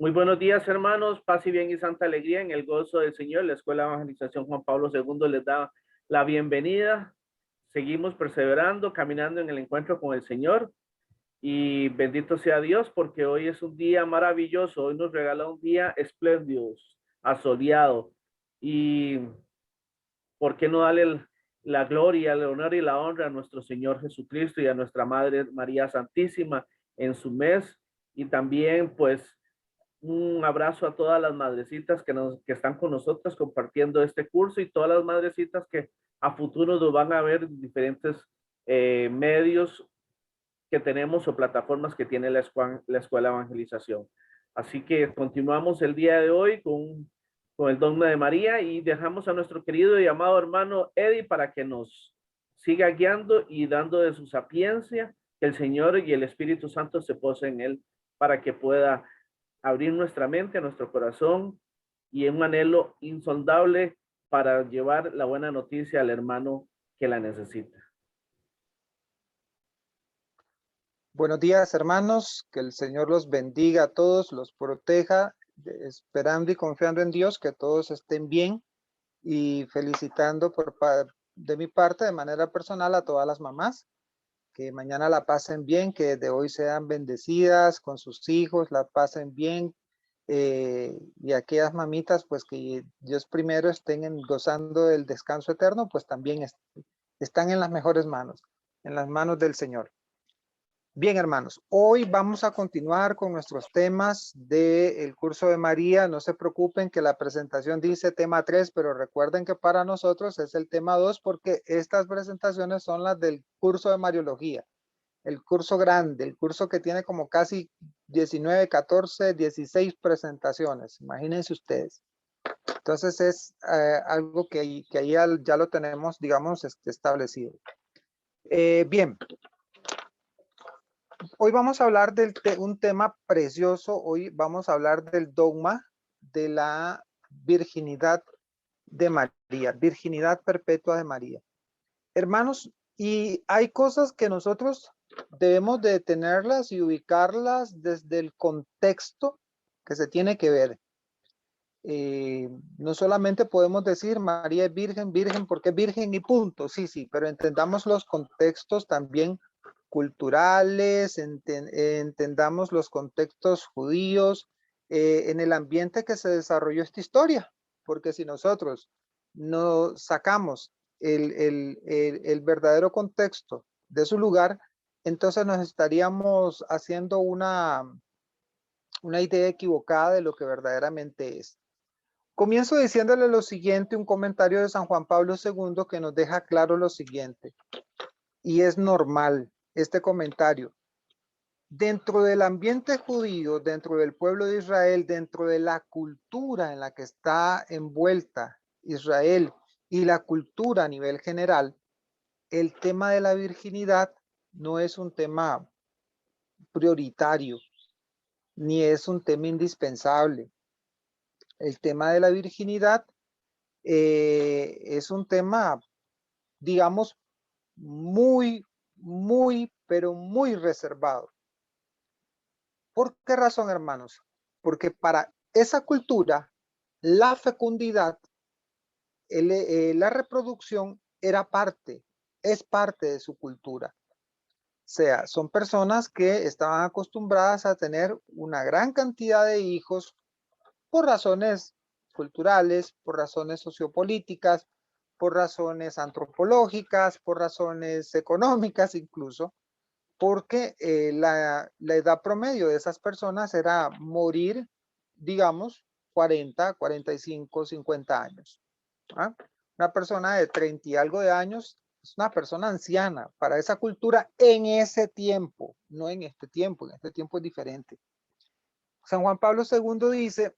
Muy buenos días, hermanos. Paz y bien y santa alegría en el gozo del Señor. La Escuela de Evangelización Juan Pablo II les da la bienvenida. Seguimos perseverando, caminando en el encuentro con el Señor. Y bendito sea Dios porque hoy es un día maravilloso. Hoy nos regala un día espléndido, asoleado. Y ¿por qué no darle la gloria, el honor y la honra a nuestro Señor Jesucristo y a nuestra Madre María Santísima en su mes? Y también, pues, un abrazo a todas las madrecitas que están con nosotros compartiendo este curso y todas las madrecitas que a futuro nos van a ver en diferentes medios que tenemos o plataformas que tiene la Escuela de Evangelización. Así que continuamos el día de hoy con el dogma de María y dejamos a nuestro querido y amado hermano Eddie para que nos siga guiando y dando de su sapiencia, que el Señor y el Espíritu Santo se posen en él para que pueda abrir nuestra mente, nuestro corazón y un anhelo insondable para llevar la buena noticia al hermano que la necesita. Buenos días, hermanos. Que el Señor los bendiga a todos, los proteja, esperando y confiando en Dios que todos estén bien y felicitando de mi parte, de manera personal, a todas las mamás. Que mañana la pasen bien, que de hoy sean bendecidas con sus hijos, la pasen bien. Y aquellas mamitas, pues que Dios primero estén gozando del descanso eterno, pues también están en las mejores manos, en las manos del Señor. Bien, hermanos, hoy vamos a continuar con nuestros temas del curso de María. No se preocupen que la presentación dice tema 3, pero recuerden que para nosotros es el tema 2 porque estas presentaciones son las del curso de Mariología, el curso grande, el curso que tiene como casi 19, 14, 16 presentaciones. Imagínense ustedes. Entonces es algo que ahí ya lo tenemos, digamos, establecido. Bien. Hoy vamos a hablar de un tema precioso. Hoy vamos a hablar del dogma de la virginidad de María, virginidad perpetua de María. Hermanos, y hay cosas que nosotros debemos de tenerlas y ubicarlas desde el contexto que se tiene que ver. No solamente podemos decir María es virgen, virgen porque es virgen y punto. Sí, pero entendamos los contextos también culturales, entendamos los contextos judíos, en el ambiente que se desarrolló esta historia, porque si nosotros no sacamos el verdadero contexto de su lugar, entonces nos estaríamos haciendo una idea equivocada de lo que verdaderamente es. Comienzo diciéndole lo siguiente, un comentario de San Juan Pablo II que nos deja claro lo siguiente, y es normal este comentario. Dentro del ambiente judío, dentro del pueblo de Israel, dentro de la cultura en la que está envuelta Israel y la cultura a nivel general, el tema de la virginidad no es un tema prioritario, ni es un tema indispensable. El tema de la virginidad es un tema, digamos, pero muy reservado. ¿Por qué razón, hermanos? Porque para esa cultura, la fecundidad, la reproducción es parte de su cultura. O sea, son personas que estaban acostumbradas a tener una gran cantidad de hijos por razones culturales, por razones sociopolíticas, por razones antropológicas, por razones económicas incluso, porque la edad promedio de esas personas era morir, digamos, 40, 45, 50 años. ¿Ah? Una persona de 30 y algo de años es una persona anciana para esa cultura en ese tiempo, no en este tiempo es diferente. San Juan Pablo II dice,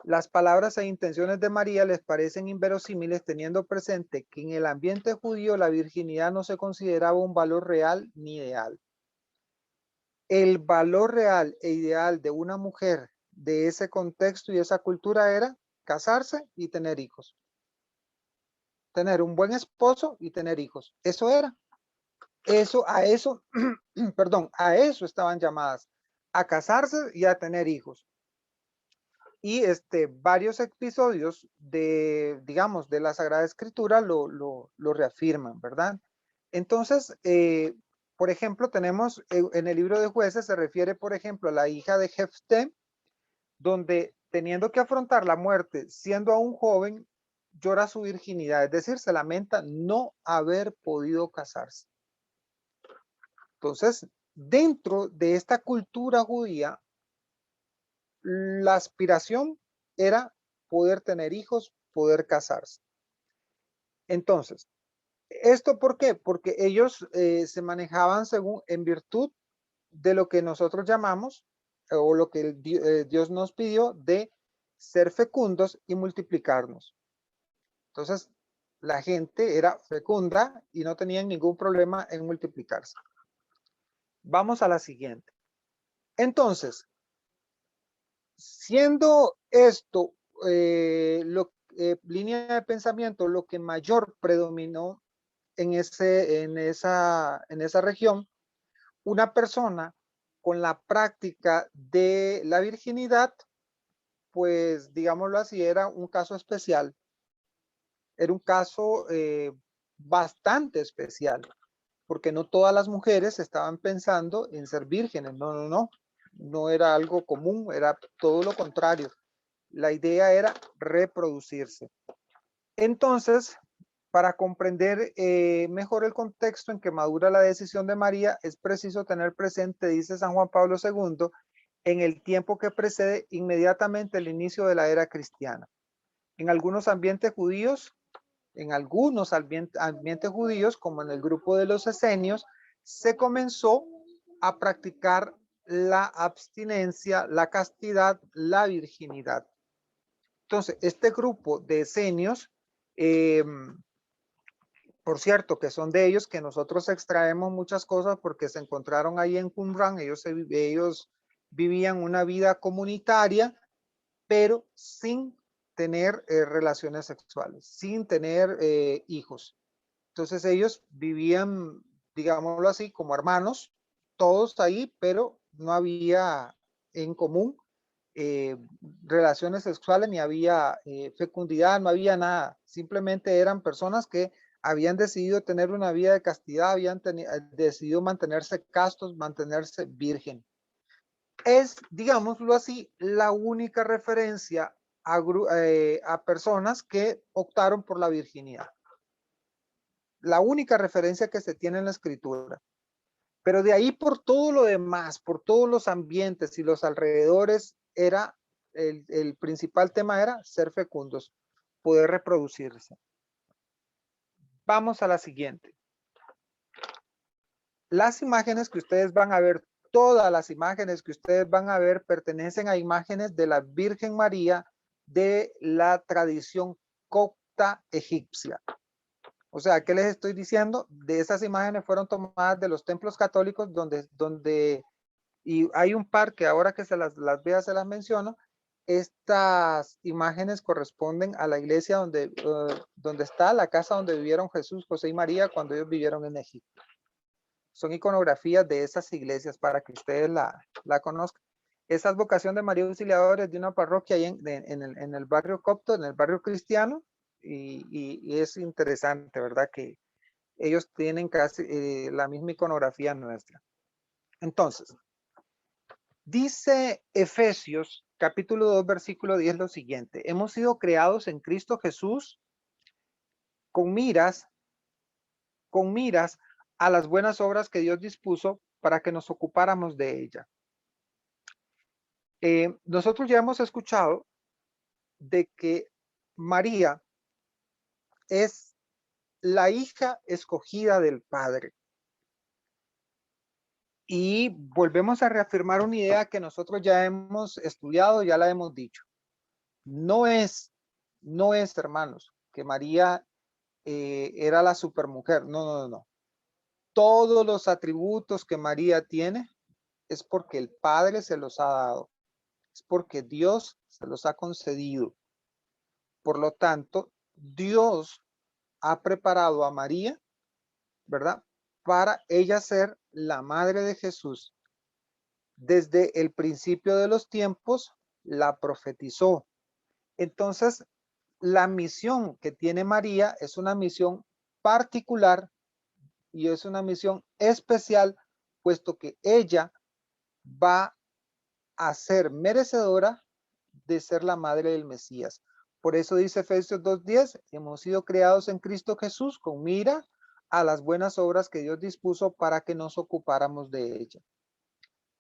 las palabras e intenciones de María les parecen inverosímiles teniendo presente que en el ambiente judío la virginidad no se consideraba un valor real ni ideal. El valor real e ideal de una mujer de ese contexto y esa cultura era casarse y tener hijos. Tener un buen esposo y tener hijos. Eso era. A eso estaban llamadas a casarse y a tener hijos. Y varios episodios de, digamos, de la Sagrada Escritura lo reafirman, ¿verdad? Entonces, por ejemplo, tenemos en el libro de Jueces, se refiere, por ejemplo, a la hija de Jefté, donde teniendo que afrontar la muerte, siendo aún joven, llora su virginidad, es decir, se lamenta no haber podido casarse. Entonces, dentro de esta cultura judía, la aspiración era poder tener hijos, poder casarse. Entonces, ¿esto por qué? Porque ellos se manejaban según, en virtud de lo que nosotros llamamos, o lo que Dios nos pidió, de ser fecundos y multiplicarnos. Entonces, la gente era fecunda y no tenían ningún problema en multiplicarse. Vamos a la siguiente. Entonces, siendo esto línea de pensamiento lo que mayor predominó en esa región, una persona con la práctica de la virginidad, pues digámoslo así, era un caso especial. Era un caso bastante especial, porque no todas las mujeres estaban pensando en ser vírgenes. No, no, no. No era algo común, era todo lo contrario. La idea era reproducirse. Entonces, para comprender mejor el contexto en que madura la decisión de María, es preciso tener presente, dice San Juan Pablo II, en el tiempo que precede inmediatamente el inicio de la era cristiana. En algunos ambientes judíos, como en el grupo de los esenios, se comenzó a practicar la abstinencia, la castidad, la virginidad. Entonces, este grupo de esenios, por cierto, que son de ellos que nosotros extraemos muchas cosas porque se encontraron ahí en Qumran, ellos vivían una vida comunitaria, pero sin tener relaciones sexuales, sin tener hijos. Entonces ellos vivían, digámoslo así, como hermanos, todos ahí, pero no había en común relaciones sexuales, ni había fecundidad, no había nada. Simplemente eran personas que habían decidido tener una vida de castidad, habían decidido mantenerse castos, mantenerse virgen. Es, digámoslo así, la única referencia a personas que optaron por la virginidad. La única referencia que se tiene en la escritura. Pero de ahí por todo lo demás, por todos los ambientes y los alrededores, era el principal tema era ser fecundos, poder reproducirse. Vamos a la siguiente. Las imágenes que ustedes van a ver, todas las imágenes que ustedes van a ver pertenecen a imágenes de la Virgen María de la tradición copta egipcia. O sea, ¿qué les estoy diciendo? De esas imágenes fueron tomadas de los templos católicos y hay un par que ahora que se las vea se las menciono. Estas imágenes corresponden a la iglesia donde está la casa donde vivieron Jesús, José y María cuando ellos vivieron en Egipto. Son iconografías de esas iglesias para que ustedes la conozcan. Esa advocación de María Auxiliadora es de una parroquia ahí en el barrio copto, en el barrio cristiano, y es interesante, ¿verdad? Que ellos tienen casi la misma iconografía nuestra. Entonces, dice Efesios capítulo 2, versículo 10 lo siguiente: hemos sido creados en Cristo Jesús con miras a las buenas obras que Dios dispuso para que nos ocupáramos de ella. Nosotros ya hemos escuchado de que María es la hija escogida del Padre. Y volvemos a reafirmar una idea que nosotros ya hemos estudiado, ya la hemos dicho. No es, hermanos, que María era la supermujer. No, no, no. Todos los atributos que María tiene es porque el Padre se los ha dado. Es porque Dios se los ha concedido. Por lo tanto, Dios ha preparado a María, ¿verdad? Para ella ser la madre de Jesús. desde el principio de los tiempos la profetizó. Entonces, la misión que tiene María es una misión particular y es una misión especial, puesto que ella va a ser merecedora de ser la madre del Mesías. Por eso dice Efesios 2:10, hemos sido creados en Cristo Jesús con mira a las buenas obras que Dios dispuso para que nos ocupáramos de ella.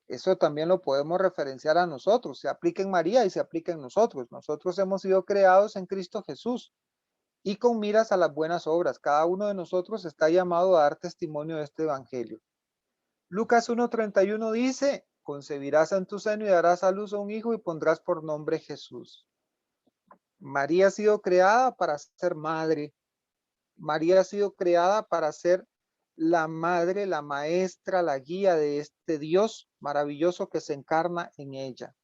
Eso también lo podemos referenciar a nosotros. Se aplica en María y se aplica en nosotros. Nosotros hemos sido creados en Cristo Jesús y con miras a las buenas obras. Cada uno de nosotros está llamado a dar testimonio de este evangelio. Lucas 1:31 dice, concebirás en tu seno y darás a luz a un hijo y pondrás por nombre Jesús. María ha sido creada para ser madre. María ha sido creada para ser la madre, la maestra, la guía de este Dios maravilloso que se encarna en ella.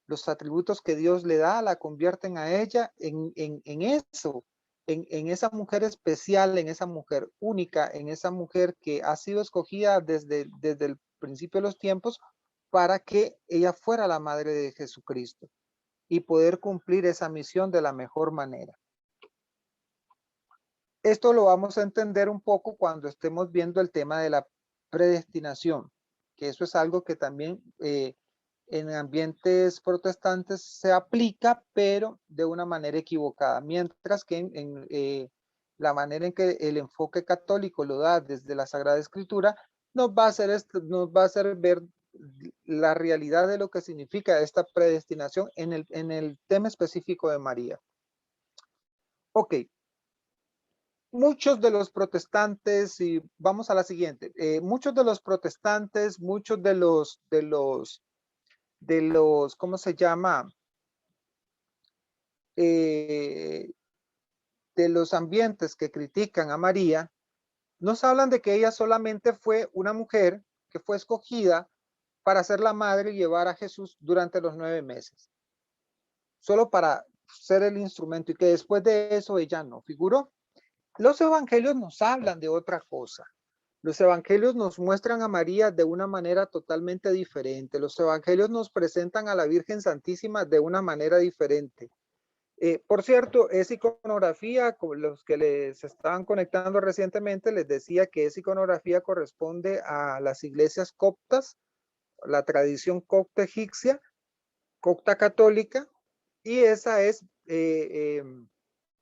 Los atributos que Dios le da la convierten a ella en eso, en esa mujer especial, en esa mujer única, en esa mujer que ha sido escogida desde el principio de los tiempos para que ella fuera la madre de Jesucristo y poder cumplir esa misión de la mejor manera. Esto lo vamos a entender un poco cuando estemos viendo el tema de la predestinación, que eso es algo que también en ambientes protestantes se aplica, pero de una manera equivocada, mientras que en la manera en que el enfoque católico lo da desde la Sagrada Escritura, nos va a hacer ver la realidad de lo que significa esta predestinación en el tema específico de María. Ok. Muchos de los protestantes, y vamos a la siguiente, muchos de los protestantes, muchos de los, ¿cómo se llama? De los ambientes que critican a María, nos hablan de que ella solamente fue una mujer que fue escogida para ser la madre y llevar a Jesús durante los 9 meses. Solo para ser el instrumento y que después de eso ella no figuró. Los evangelios nos hablan de otra cosa. Los evangelios nos muestran a María de una manera totalmente diferente. Los evangelios nos presentan a la Virgen Santísima de una manera diferente. Por cierto, es iconografía, con los que les estaban conectando recientemente, les decía que esa iconografía corresponde a las iglesias coptas, la tradición copta egipcia, copta católica, y esa es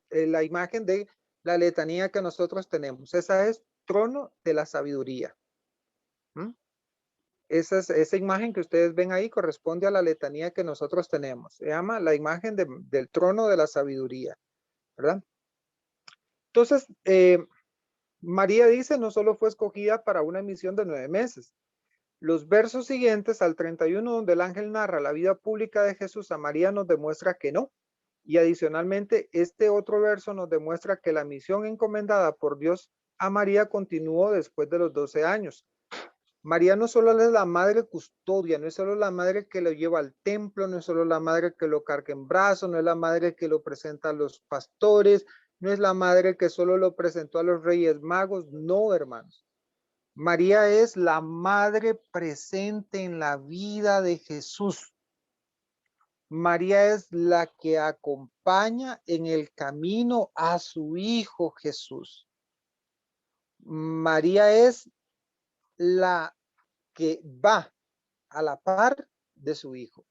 la imagen de la letanía que nosotros tenemos. Esa es trono de la sabiduría. Esa imagen que ustedes ven ahí corresponde a la letanía que nosotros tenemos. Se llama la imagen del trono de la sabiduría, ¿verdad? Entonces, María dice, no solo fue escogida para una misión de 9 meses. Los versos siguientes al 31, donde el ángel narra la vida pública de Jesús a María, nos demuestra que no. Y adicionalmente, este otro verso nos demuestra que la misión encomendada por Dios a María continuó después de los 12 años. María no solo es la madre custodia, no es solo la madre que lo lleva al templo, no es solo la madre que lo carga en brazos, no es la madre que lo presenta a los pastores, no es la madre que solo lo presentó a los reyes magos, no, hermanos. María es la madre presente en la vida de Jesús. María es la que acompaña en el camino a su hijo Jesús. María es la que va a la par de su hijo.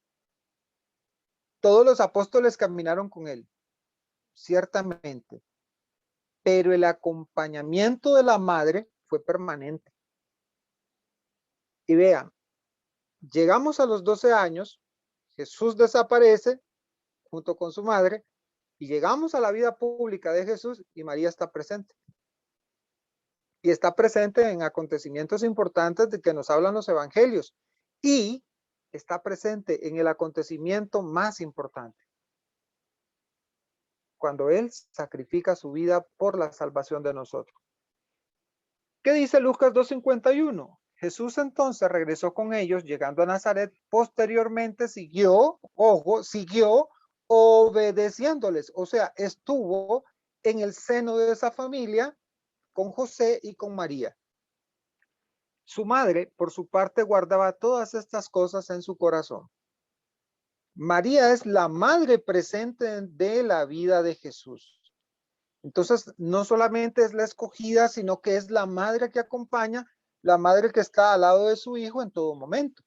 Todos los apóstoles caminaron con él, ciertamente, pero el acompañamiento de la madre fue permanente. Y vean, llegamos a los 12 años, Jesús desaparece junto con su madre y llegamos a la vida pública de Jesús y María está presente. Y está presente en acontecimientos importantes de que nos hablan los evangelios y está presente en el acontecimiento más importante, cuando él sacrifica su vida por la salvación de nosotros. ¿Qué dice Lucas 2:51? Jesús entonces regresó con ellos, llegando a Nazaret, posteriormente siguió obedeciéndoles, o sea, estuvo en el seno de esa familia con José y con María. Su madre, por su parte, guardaba todas estas cosas en su corazón. María es la madre presente de la vida de Jesús. Entonces, no solamente es la escogida, sino que es la madre que acompaña, la madre que está al lado de su hijo en todo momento.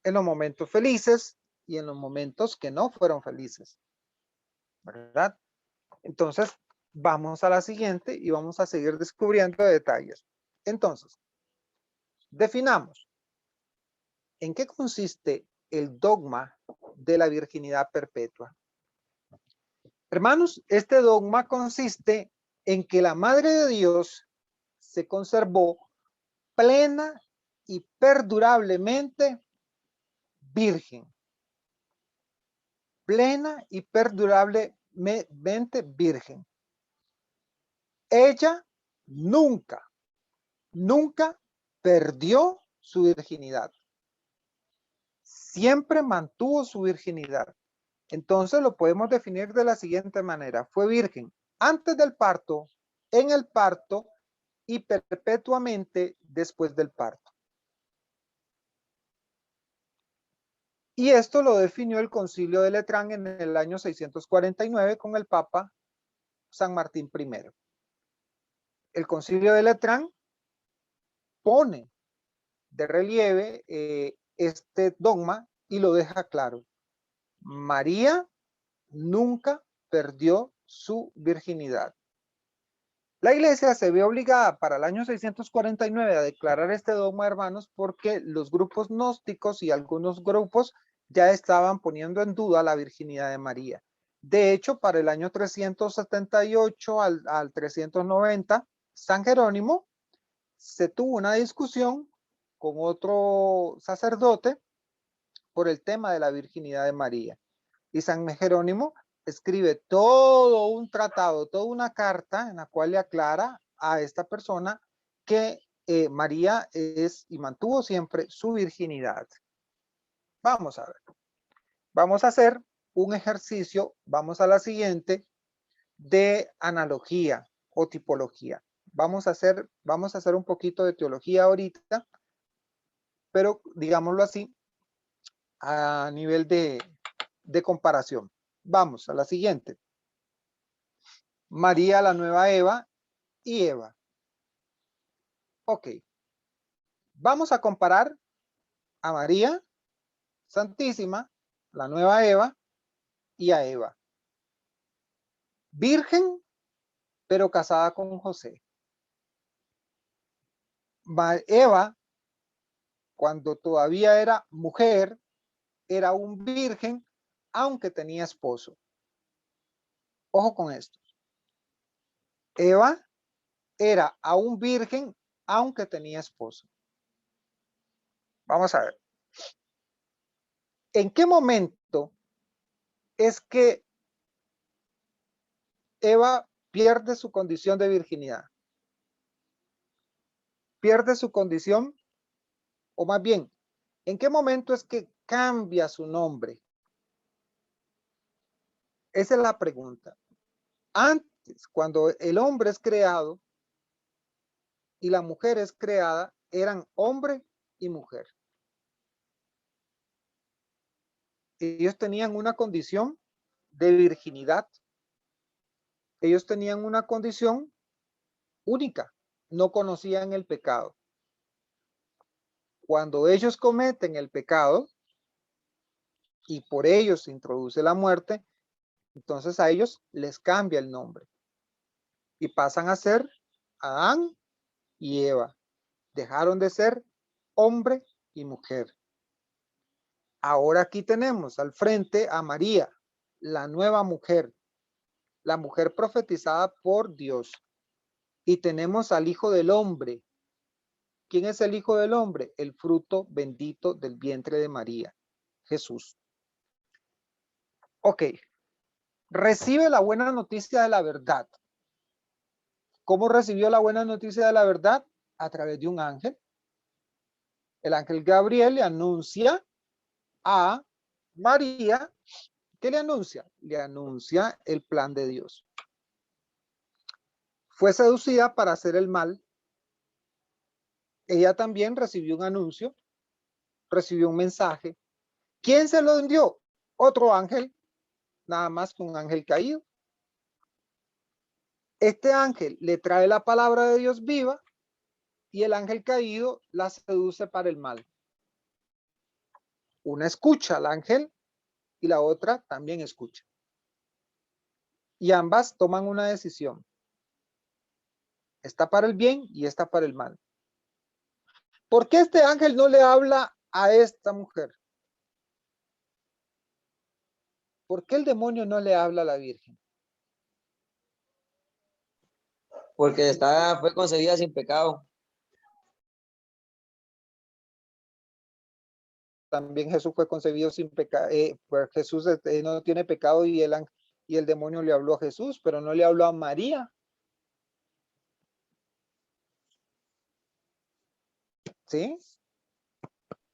En los momentos felices y en los momentos que no fueron felices. ¿Verdad? Entonces, vamos a la siguiente y vamos a seguir descubriendo detalles. Entonces, definamos en qué consiste el dogma de la virginidad perpetua. Hermanos, este dogma consiste en que la Madre de Dios se conservó plena y perdurablemente virgen. Plena y perdurablemente virgen. Ella nunca perdió su virginidad. Siempre mantuvo su virginidad. Entonces lo podemos definir de la siguiente manera. Fue virgen antes del parto, en el parto y perpetuamente después del parto. Y esto lo definió el Concilio de Letrán en el año 649 con el Papa San Martín I. El Concilio de Letrán pone de relieve este dogma y lo deja claro. María nunca perdió su virginidad. La iglesia se ve obligada para el año 649 a declarar este dogma, hermanos, porque los grupos gnósticos y algunos grupos ya estaban poniendo en duda la virginidad de María. De hecho, para el año 378 al 390, San Jerónimo se tuvo una discusión con otro sacerdote por el tema de la virginidad de María. Y San Jerónimo escribe todo un tratado, toda una carta en la cual le aclara a esta persona que María es y mantuvo siempre su virginidad. Vamos a ver. Vamos a hacer un ejercicio, vamos a la siguiente, de analogía o tipología. Vamos a hacer un poquito de teología ahorita, pero digámoslo así, a nivel de comparación. Vamos a la siguiente. María, la nueva Eva y Eva. Ok. Vamos a comparar a María Santísima, la nueva Eva, y a Eva. Virgen, pero casada con José. Eva, cuando todavía era mujer, era un virgen, aunque tenía esposo. Ojo con esto. Eva era aún virgen, aunque tenía esposo. Vamos a ver. ¿En qué momento es que Eva pierde su condición de virginidad? Pierde su condición, o más bien, ¿en qué momento es que cambia su nombre? Esa es la pregunta. Antes, cuando el hombre es creado y la mujer es creada, eran hombre y mujer. Ellos tenían una condición de virginidad. Ellos tenían una condición única. No conocían el pecado. Cuando ellos cometen el pecado y por ellos se introduce la muerte, entonces a ellos les cambia el nombre y pasan a ser Adán y Eva. Dejaron de ser hombre y mujer. Ahora aquí tenemos al frente a María, la nueva mujer, la mujer profetizada por Dios. Y tenemos al Hijo del Hombre. ¿Quién es el Hijo del Hombre? El fruto bendito del vientre de María, Jesús. Ok. Recibe la buena noticia de la verdad. ¿Cómo recibió la buena noticia de la verdad? A través de un ángel. El ángel Gabriel le anuncia a María. ¿Qué le anuncia? Le anuncia el plan de Dios. Fue seducida para hacer el mal ella también recibió un anuncio, recibió un mensaje. ¿Quién se lo envió? Otro ángel, nada más que un ángel caído. Este ángel le trae la palabra de Dios viva y el ángel caído la seduce para el mal. Una escucha al ángel y la otra también escucha. Y ambas toman una decisión. Esta para el bien y esta para el mal. ¿Por qué este ángel no le habla a esta mujer? ¿Por qué el demonio no le habla a la Virgen? Porque fue concebida sin pecado. También Jesús fue concebido sin pecado. Pues Jesús no tiene pecado y el demonio le habló a Jesús, pero no le habló a María. ¿Sí?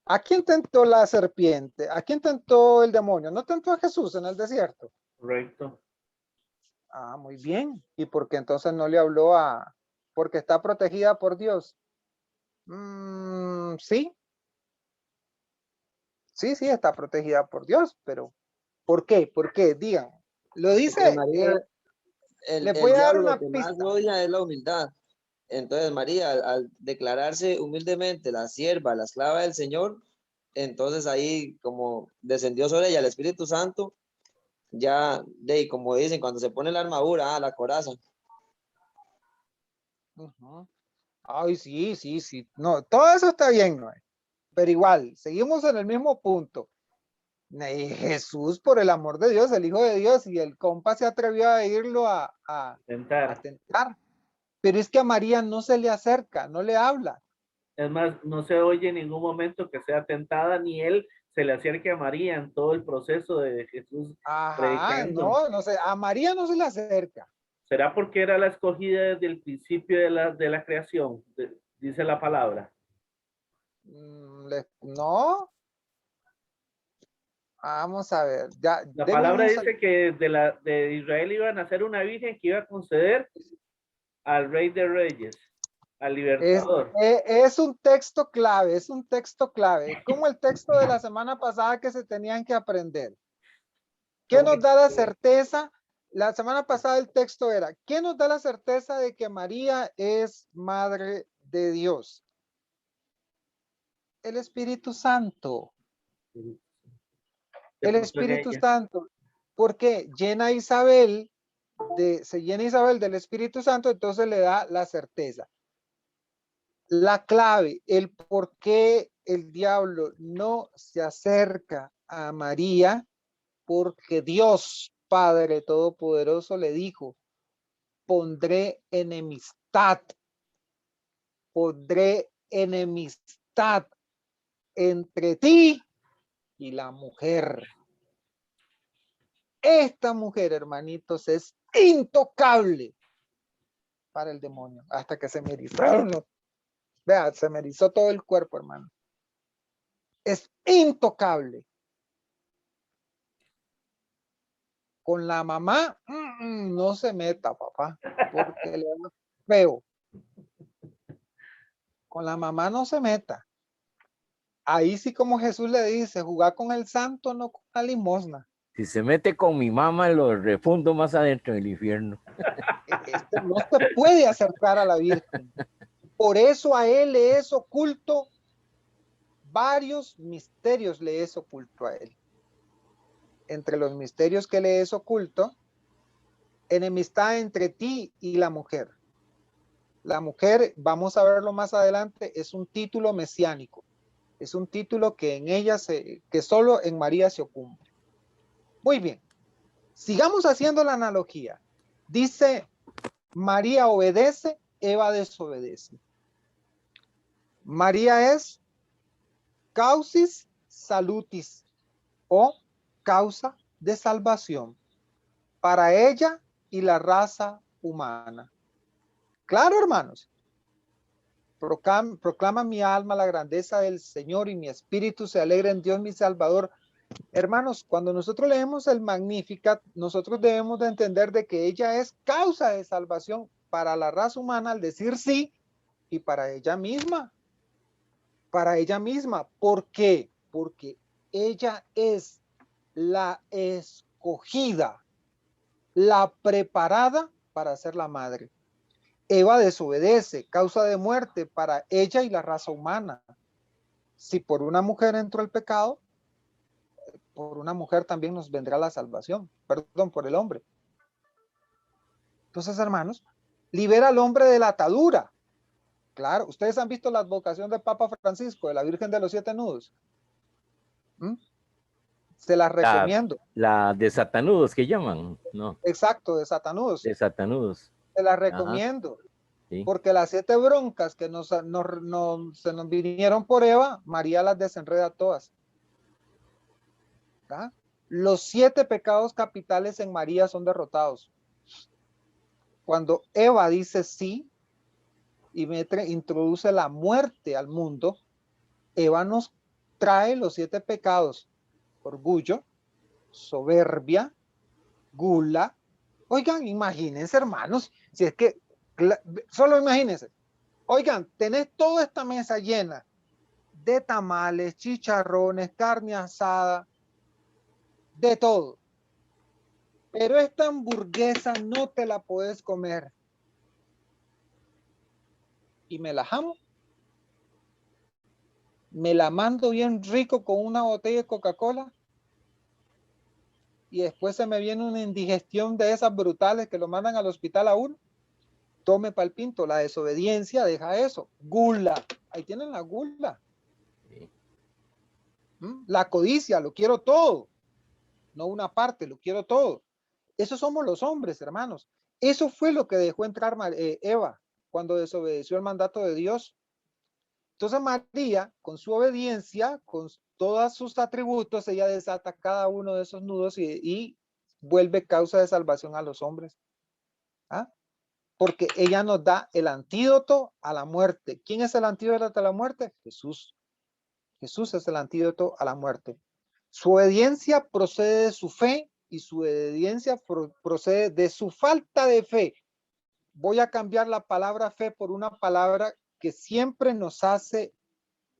¿A quién tentó la serpiente? ¿A quién tentó el demonio? ¿No tentó a Jesús en el desierto? Correcto. Ah, muy bien. ¿Y por qué entonces no le habló a... porque está protegida por Dios? Sí. Sí, está protegida por Dios, pero ¿por qué? ¿Por qué? Digan. Lo Porque dice, María, les voy el a dar diablo una lo que más pista. odia es la humildad. Entonces María, al declararse humildemente la sierva, la esclava del Señor, entonces ahí como descendió sobre ella el Espíritu Santo, ya, como dicen, cuando se pone la armadura, la coraza. Ay, sí. No, todo eso está bien, ¿no? Pero igual, seguimos en el mismo punto. Jesús, por el amor de Dios, el Hijo de Dios, y el compa se atrevió a irlo a Tentar. tentar. Pero es que a María no se le acerca, no le habla. Es más, no se oye en ningún momento que sea tentada, ni él se le acerque a María en todo el proceso de Jesús Ajá, predicando. no sé, a María no se le acerca. ¿Será porque era la escogida desde el principio de la creación? Dice la palabra. No, vamos a ver, ya, La denme palabra un dice que de Israel iba a nacer una virgen que iba a conceder al Rey de Reyes, al Es, Libertador. es un texto clave, es un texto clave. Es como el texto de la semana pasada que se tenían que aprender. ¿Qué nos da la certeza? La semana pasada el texto era, ¿qué nos da la certeza de que María es madre de Dios? El Espíritu Santo. El Espíritu Santo. Porque se llena Isabel del Espíritu Santo, entonces le da la certeza. La clave, el por qué el diablo no se acerca a María, porque Dios Padre Todopoderoso le dijo, pondré enemistad entre ti y la mujer. Esta mujer, hermanitos, es intocable para el demonio, hasta que se me erizaron los... Vea, se me erizó todo el cuerpo, hermano. Es intocable. Con la mamá, no se meta, papá, porque le da feo. Con la mamá no se meta. Ahí sí, como Jesús le dice, jugar con el santo, no con la limosna. Si se mete con mi mamá, lo refundo más adentro del infierno. Este no se puede acercar a la Virgen. Por eso a él le es oculto, varios misterios le es oculto a él. Entre los misterios que le es oculto, enemistad entre ti y la mujer. La mujer, vamos a verlo más adelante, es un título mesiánico. Es un título que en ella que solo en María se ocupa. Muy bien. Sigamos haciendo la analogía. Dice, María obedece, Eva desobedece. María es causis salutis o causa de salvación para ella y la raza humana. Claro, hermanos. Proclama mi alma la grandeza del Señor y mi espíritu se alegra en Dios mi Salvador. Hermanos, cuando nosotros leemos el Magnificat, nosotros debemos de entender de que ella es causa de salvación para la raza humana al decir sí y para ella misma. para ella misma. ¿Por qué? Porque ella es la escogida, la preparada para ser la madre. Eva desobedece, causa de muerte para ella y la raza humana. Si por una mujer entró el pecado, por una mujer también nos vendrá la salvación. Perdón, por el hombre. Entonces, hermanos, libera al hombre de la atadura. Claro, ustedes han visto la advocación del Papa Francisco, de la Virgen de los 7 nudos. ¿Mm? Se las recomiendo. La de Satanudos que llaman, no, Exacto, de Satanudos. de Satanudos. Se las Ajá, recomiendo. sí. Porque las 7 broncas que se nos vinieron por Eva, María las desenreda todas. ¿Ah? Los 7 pecados capitales en María son derrotados. Cuando Eva dice sí y introduce la muerte al mundo, Eva nos trae los 7 pecados: orgullo, soberbia, gula. Oigan, imagínense, hermanos, si es que, solo imagínense, oigan, tenés toda esta mesa llena de tamales, chicharrones, carne asada, de todo. Pero esta hamburguesa no te la puedes comer. Y me la jamo. Me la mando bien rico con una botella de Coca-Cola. Y después se me viene una indigestión de esas brutales que lo mandan al hospital a uno. Tome pal pinto. La desobediencia deja eso. Gula. Ahí tienen la gula. Sí. La codicia, lo quiero todo. No una parte, lo quiero todo. Eso somos los hombres, hermanos. Eso fue lo que dejó entrar Eva cuando desobedeció el mandato de Dios. Entonces María, con su obediencia, con todos sus atributos, ella desata cada uno de esos nudos y vuelve causa de salvación a los hombres. ¿Ah? Porque ella nos da el antídoto a la muerte. ¿Quién es el antídoto a la muerte? Jesús. Jesús es el antídoto a la muerte. Su obediencia procede de su fe y su obediencia procede de su falta de fe. Voy a cambiar la palabra fe por una palabra que siempre nos hace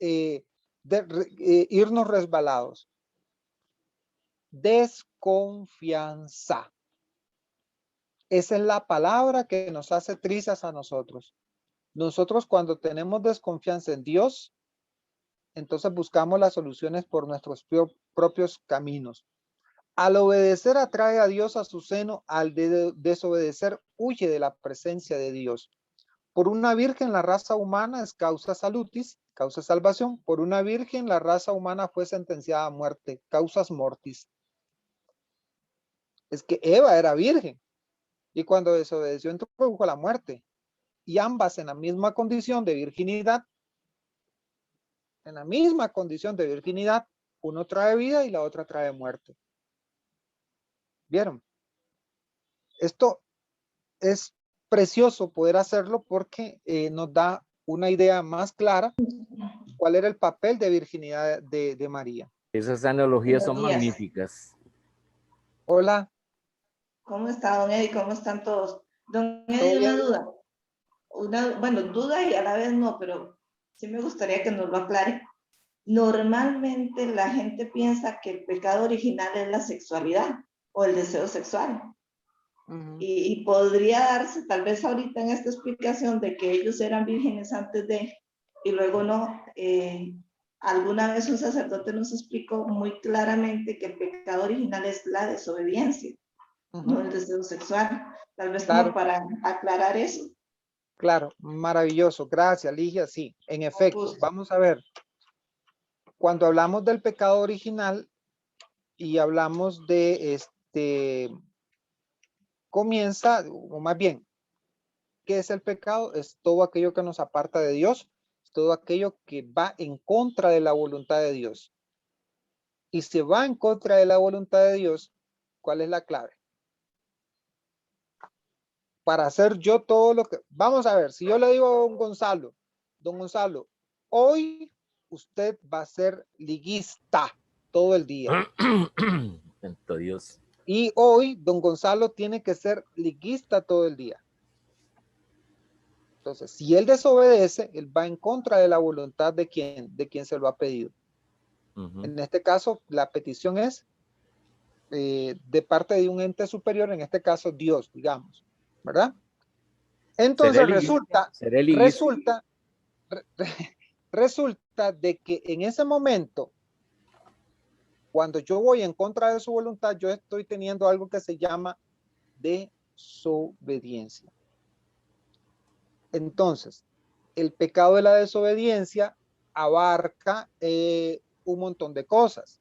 irnos resbalados. Desconfianza. Esa es la palabra que nos hace trizas a nosotros. Nosotros cuando tenemos desconfianza en Dios, entonces buscamos las soluciones por nuestros propios caminos. Al obedecer atrae a Dios a su seno, al desobedecer huye de la presencia de Dios. Por una virgen la raza humana es causa salutis, causa salvación. Por una virgen la raza humana fue sentenciada a muerte, causas mortis. Es que Eva era virgen y cuando desobedeció introdujo la muerte. Y ambas en la misma condición de virginidad, en la misma condición de virginidad, uno trae vida y la otra trae muerte. ¿Vieron? Esto es precioso poder hacerlo porque nos da una idea más clara cuál era el papel de virginidad de María. Esas analogías son Buenos días. magníficas. Hola, ¿Cómo está, don Eddie? ¿Cómo están todos? Don ¿todo Eddie, una bien? duda. Bueno, duda y a la vez no, pero sí me gustaría que nos lo aclare. Normalmente la gente piensa que el pecado original es la sexualidad o el deseo sexual. Y podría darse tal vez ahorita en esta explicación de que ellos eran vírgenes antes de, y luego no. Alguna vez un sacerdote nos explicó muy claramente que el pecado original es la desobediencia, no el deseo sexual. Tal vez Claro. como para aclarar eso. Claro, maravilloso. Gracias, Ligia. Sí, en efecto, vamos a ver. Cuando hablamos del pecado original y hablamos de comienza, o más bien, ¿qué es el pecado? Es todo aquello que nos aparta de Dios, es todo aquello que va en contra de la voluntad de Dios. Y si va en contra de la voluntad de Dios, ¿cuál es la clave? Para hacer yo todo lo que... Vamos a ver, si yo le digo a don Gonzalo, hoy usted va a ser liguista todo el día. Santo Dios. Y hoy don Gonzalo tiene que ser liguista todo el día. Entonces, si él desobedece, él va en contra de la voluntad de quien se lo ha pedido. Ujú. En este caso, la petición es de parte de un ente superior, en este caso Dios, digamos, ¿verdad? Entonces resulta de que en ese momento, cuando yo voy en contra de su voluntad, yo estoy teniendo algo que se llama desobediencia. Entonces, el pecado de la desobediencia abarca un montón de cosas.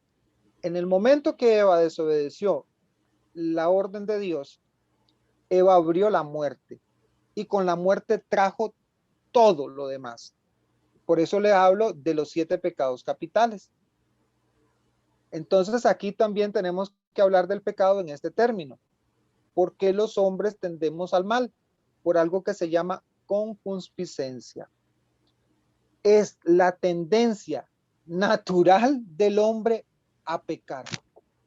En el momento que Eva desobedeció la orden de Dios, Eva abrió la muerte y con la muerte trajo todo lo demás. Por eso le hablo de los 7 pecados capitales. Entonces aquí también tenemos que hablar del pecado en este término. ¿Por qué los hombres tendemos al mal? Por algo que se llama concupiscencia. Es la tendencia natural del hombre a pecar,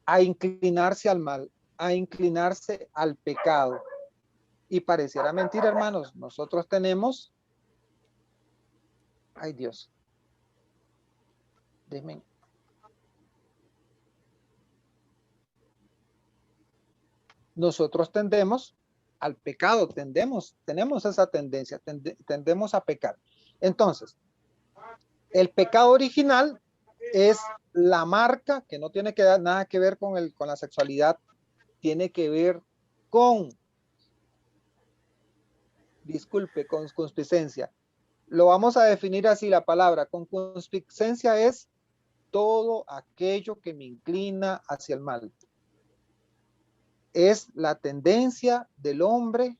a inclinarse al mal, a inclinarse al pecado. Y pareciera mentira, hermanos, nosotros tenemos, ay Dios, déjenme. Nosotros tendemos al pecado, tenemos esa tendencia, tendemos a pecar. Entonces, el pecado original es la marca que no tiene que dar nada que ver con la sexualidad, tiene que ver con, disculpe, con concupiscencia. Lo vamos a definir así la palabra. Concupiscencia es todo aquello que me inclina hacia el mal. Es la tendencia del hombre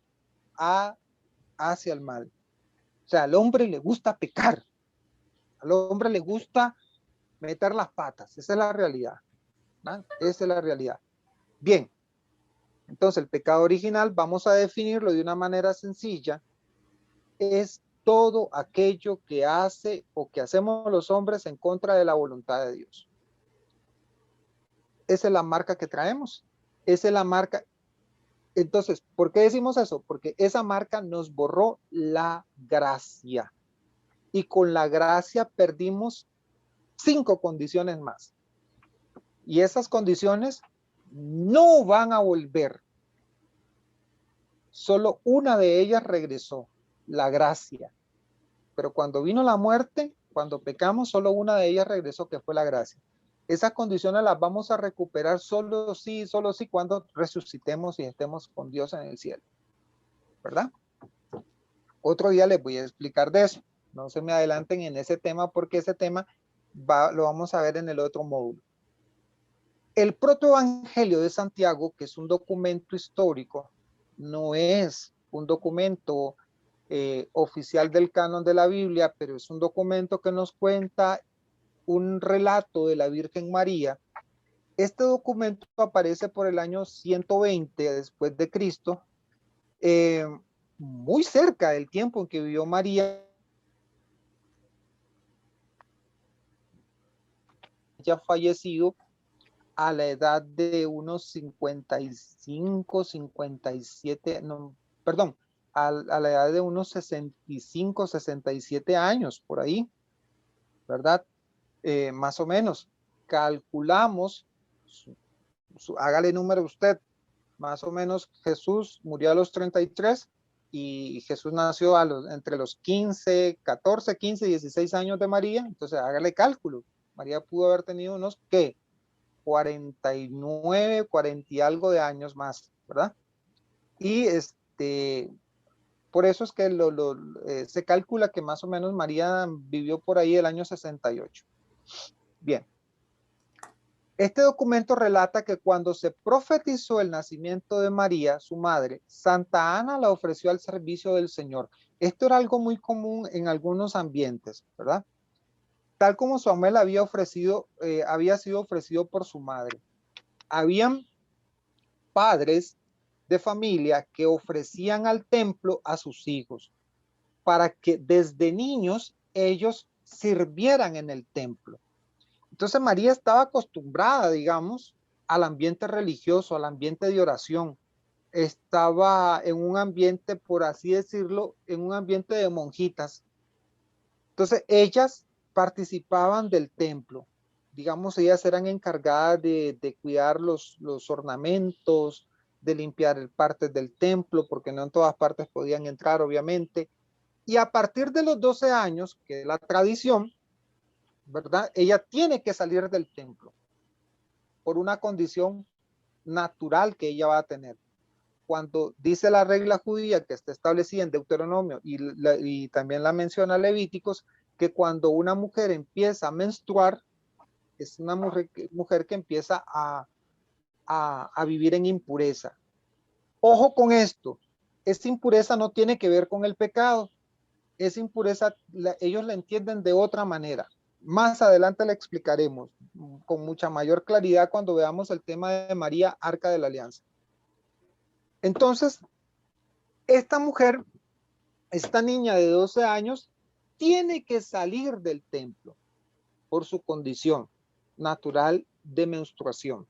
hacia el mal. O sea, al hombre le gusta pecar. Al hombre le gusta meter las patas. Esa es la realidad, ¿no? Esa es la realidad. Bien. Entonces, el pecado original, vamos a definirlo de una manera sencilla, es todo aquello que hace o que hacemos los hombres en contra de la voluntad de Dios. Esa es la marca que traemos. Esa es la marca. Entonces, ¿por qué decimos eso? Porque esa marca nos borró la gracia. Y con la gracia perdimos 5 condiciones más. Y esas condiciones no van a volver. Solo una de ellas regresó, la gracia. Pero cuando vino la muerte, cuando pecamos, solo una de ellas regresó, que fue la gracia. Esas condiciones las vamos a recuperar solo sí, cuando resucitemos y estemos con Dios en el cielo. ¿Verdad? Otro día les voy a explicar de eso. No se me adelanten en ese tema porque ese tema lo vamos a ver en el otro módulo. El protoevangelio de Santiago, que es un documento histórico, no es un documento oficial del canon de la Biblia, pero es un documento que nos cuenta un relato de la Virgen María. Este documento aparece por el año 120 después de Cristo, muy cerca del tiempo en que vivió María. Ya fallecido a la edad de unos 55, 57, no, perdón, a la edad de unos 65, 67 años, por ahí, ¿verdad? Más o menos. Calculamos, hágale número usted, más o menos Jesús murió a los 33 y Jesús nació entre los 15, 14, 15, 16 años de María, entonces hágale cálculo. María pudo haber tenido unos, ¿qué? 49, 40 y algo de años más, ¿verdad? Y por eso es que se calcula que más o menos María vivió por ahí el año 68. Bien. Este documento relata que cuando se profetizó el nacimiento de María, su madre, Santa Ana la ofreció al servicio del Señor. Esto era algo muy común en algunos ambientes, ¿verdad? Tal como Samuel había sido ofrecido por su madre. Habían padres de familia que ofrecían al templo a sus hijos para que desde niños ellos sirvieran en el templo. Entonces María estaba acostumbrada, digamos, al ambiente religioso, al ambiente de oración. estaba en un ambiente, por así decirlo, en un ambiente de monjitas. Entonces, ellas participaban del templo. Digamos, ellas eran encargadas de cuidar los ornamentos, de limpiar partes del templo, porque no en todas partes podían entrar, obviamente. Y a partir de los 12 años, que es la tradición, ¿verdad? Ella tiene que salir del templo por una condición natural que ella va a tener. Cuando dice la regla judía que está establecida en Deuteronomio y también la menciona Levíticos, que cuando una mujer empieza a menstruar, es una mujer que empieza a vivir en impureza. Ojo con esto, esta impureza no tiene que ver con el pecado, esa impureza ellos la entienden de otra manera. Más adelante la explicaremos con mucha mayor claridad cuando veamos el tema de María, Arca de la Alianza. Entonces, esta mujer, esta niña de 12 años, tiene que salir del templo por su condición natural de menstruación.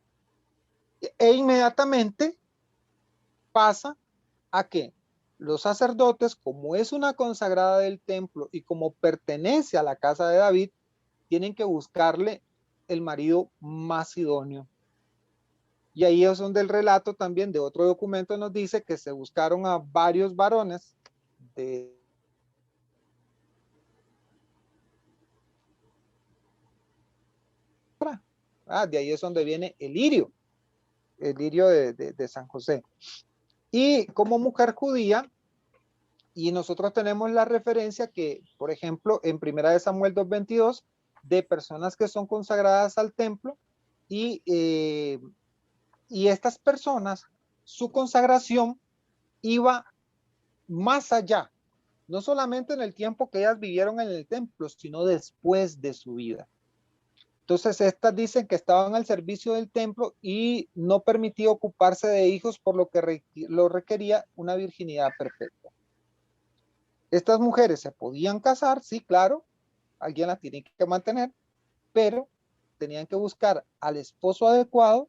E inmediatamente pasa a que los sacerdotes, como es una consagrada del templo y como pertenece a la casa de David, tienen que buscarle el marido más idóneo. Y ahí es donde el relato también de otro documento nos dice que se buscaron a varios varones de ahí es donde viene el lirio de San José. Y como mujer judía, y nosotros tenemos la referencia que, por ejemplo, en 1 Samuel 2:22, de personas que son consagradas al templo y estas personas, su consagración iba más allá, no solamente en el tiempo que ellas vivieron en el templo, sino después de su vida. Entonces, estas dicen que estaban al servicio del templo y no permitía ocuparse de hijos, por lo que lo requería una virginidad perfecta. Estas mujeres se podían casar, sí, claro, alguien las tiene que mantener, pero tenían que buscar al esposo adecuado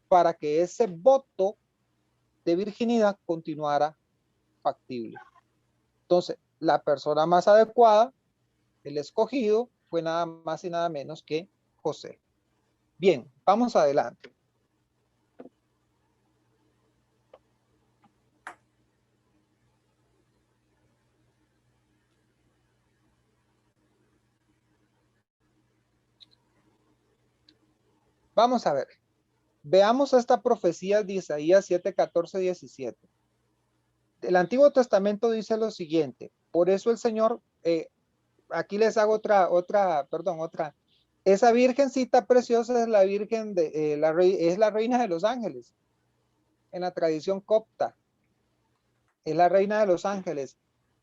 para que ese voto de virginidad continuara factible. Entonces, la persona más adecuada, el escogido, fue nada más y nada menos que José. Bien, vamos adelante. Vamos a ver. Veamos esta profecía de Isaías 7, 14, 17. El Antiguo Testamento dice lo siguiente. Por eso el Señor, aquí les hago otra. Esa virgencita preciosa es la virgen es la reina de los ángeles. En la tradición copta, es la reina de los ángeles.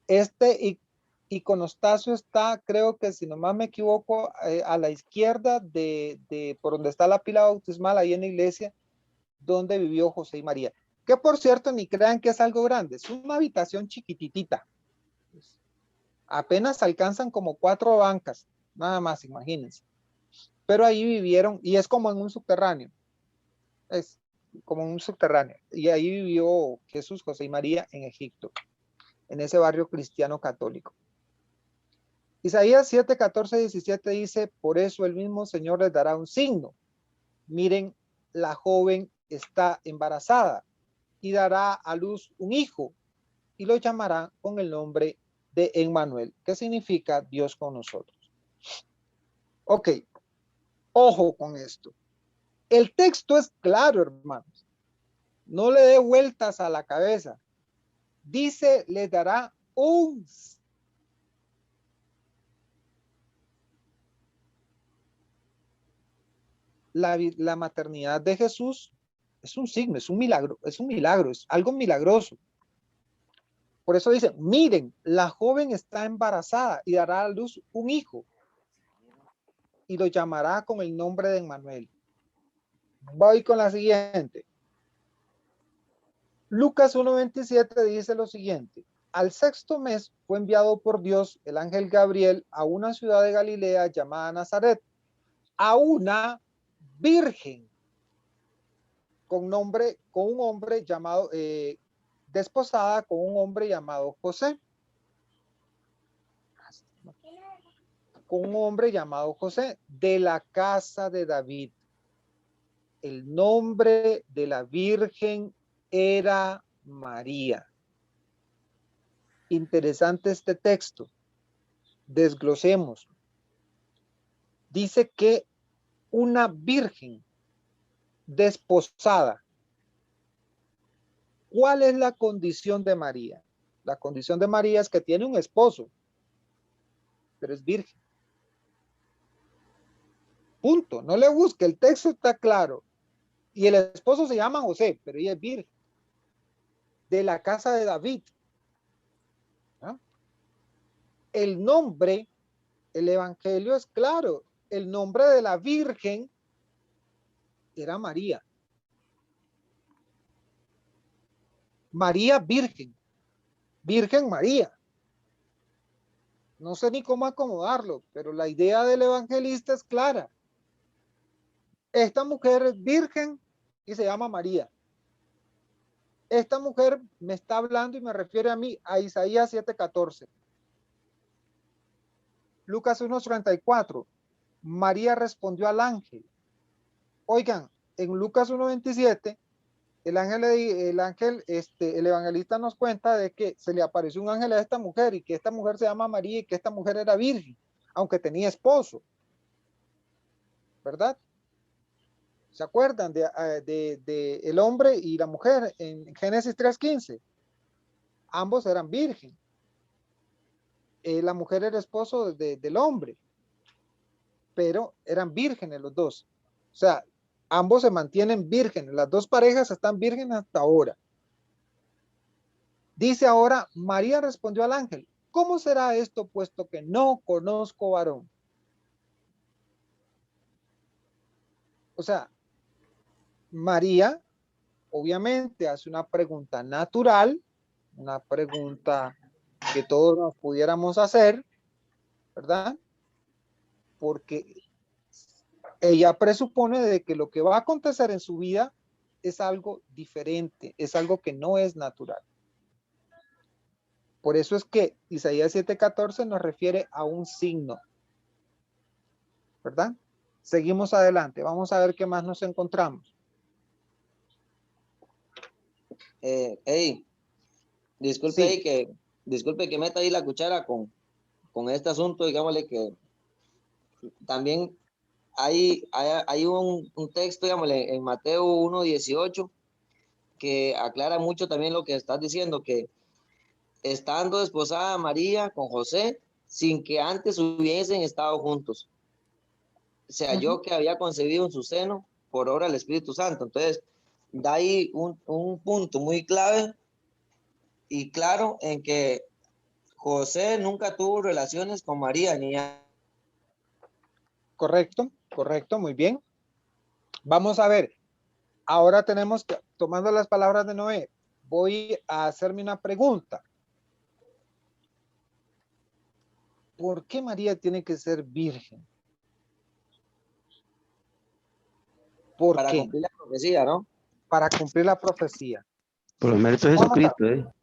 Este iconostasio está, creo que si no más me equivoco, a la izquierda de por donde está la pila bautismal, ahí en la iglesia donde vivió José y María. Que por cierto, ni crean que es algo grande, es una habitación chiquititita. Apenas alcanzan como 4 bancas, nada más, imagínense. Pero ahí vivieron, y es como en un subterráneo. Es como un subterráneo. Y ahí vivió Jesús, José y María en Egipto, en ese barrio cristiano católico. Isaías 7, 14, 17 dice, por eso el mismo Señor les dará un signo. Miren, la joven está embarazada y dará a luz un hijo y lo llamará con el nombre de Emmanuel, que significa Dios con nosotros. Ok, ojo con esto. El texto es claro, hermanos. No le dé vueltas a la cabeza. Dice, le dará un la maternidad de Jesús es un signo, es un milagro, es algo milagroso. Por eso dice, miren, la joven está embarazada y dará a luz un hijo y lo llamará con el nombre de Emmanuel. Voy con la siguiente. Lucas 1:27 dice lo siguiente. Al 6º mes fue enviado por Dios el ángel Gabriel a una ciudad de Galilea llamada Nazaret, a una virgen con un hombre llamado, desposada con un hombre llamado José. Con un hombre llamado José, de la casa de David. El nombre de la virgen era María. Interesante este texto. Desglosemos. Dice que una virgen desposada. ¿Cuál es la condición de María? La condición de María es que tiene un esposo, pero es virgen. Punto. No le busque, el texto está claro. Y el esposo se llama José, pero ella es virgen. De la casa de David. ¿No? El nombre, el evangelio es claro. El nombre de la virgen era María. María Virgen. Virgen María. No sé ni cómo acomodarlo, pero la idea del evangelista es clara. Esta mujer es virgen y se llama María. Esta mujer me está hablando y me refiere a mí, a Isaías 7:14. Lucas 1:34. María respondió al ángel. Oigan, en Lucas 1:27, el evangelista nos cuenta de que se le apareció un ángel a esta mujer y que esta mujer se llama María y que esta mujer era virgen, aunque tenía esposo. ¿Verdad? ¿Se acuerdan de el hombre y la mujer en Génesis 3:15? Ambos eran virgen. La mujer era esposo del hombre, pero eran vírgenes los dos. O sea, ambos se mantienen vírgenes. Las dos parejas están vírgenes hasta ahora. Dice ahora, María respondió al ángel, ¿cómo será esto puesto que no conozco varón? O sea, María obviamente hace una pregunta natural, una pregunta que todos nos pudiéramos hacer, ¿verdad? Porque ella presupone de que lo que va a acontecer en su vida es algo diferente, es algo que no es natural. Por eso es que Isaías 7:14 nos refiere a un signo, ¿verdad? Seguimos adelante, vamos a ver qué más nos encontramos. Hey, disculpe Sí. ahí disculpe que meta ahí la cuchara con este asunto, digámosle que también hay un texto, digámosle, en Mateo 1:18 que aclara mucho también lo que estás diciendo, que estando desposada María con José, sin que antes hubiesen estado juntos, se halló que había concebido en su seno por obra del Espíritu Santo. Entonces, da ahí un punto muy clave y claro en que José nunca tuvo relaciones con María ni Correcto, correcto, muy bien. Vamos a ver, ahora tenemos que, tomando las palabras de Noé, voy a hacerme una pregunta. ¿Por qué María tiene que ser virgen? ¿Por para qué? cumplir la profecía, ¿no? Para cumplir la profecía. Por los méritos de Vamos a- Jesucristo,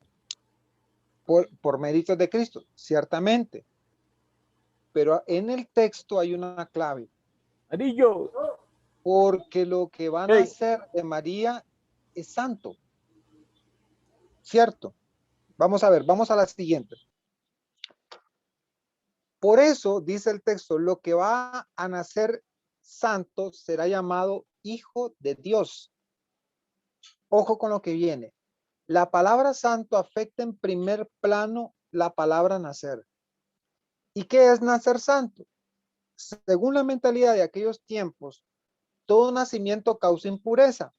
por méritos de Cristo, ciertamente. Pero en el texto hay una clave. Amarillo. Porque lo que van a Hey. hacer de María es santo. ¿Cierto? Vamos a ver, vamos a la siguiente. Por eso, dice el texto, lo que va a nacer santo será llamado Hijo de Dios. Ojo con lo que viene. La palabra santo afecta en primer plano la palabra nacer. ¿Y qué es nacer santo? Según la mentalidad de aquellos tiempos, todo nacimiento causa impureza.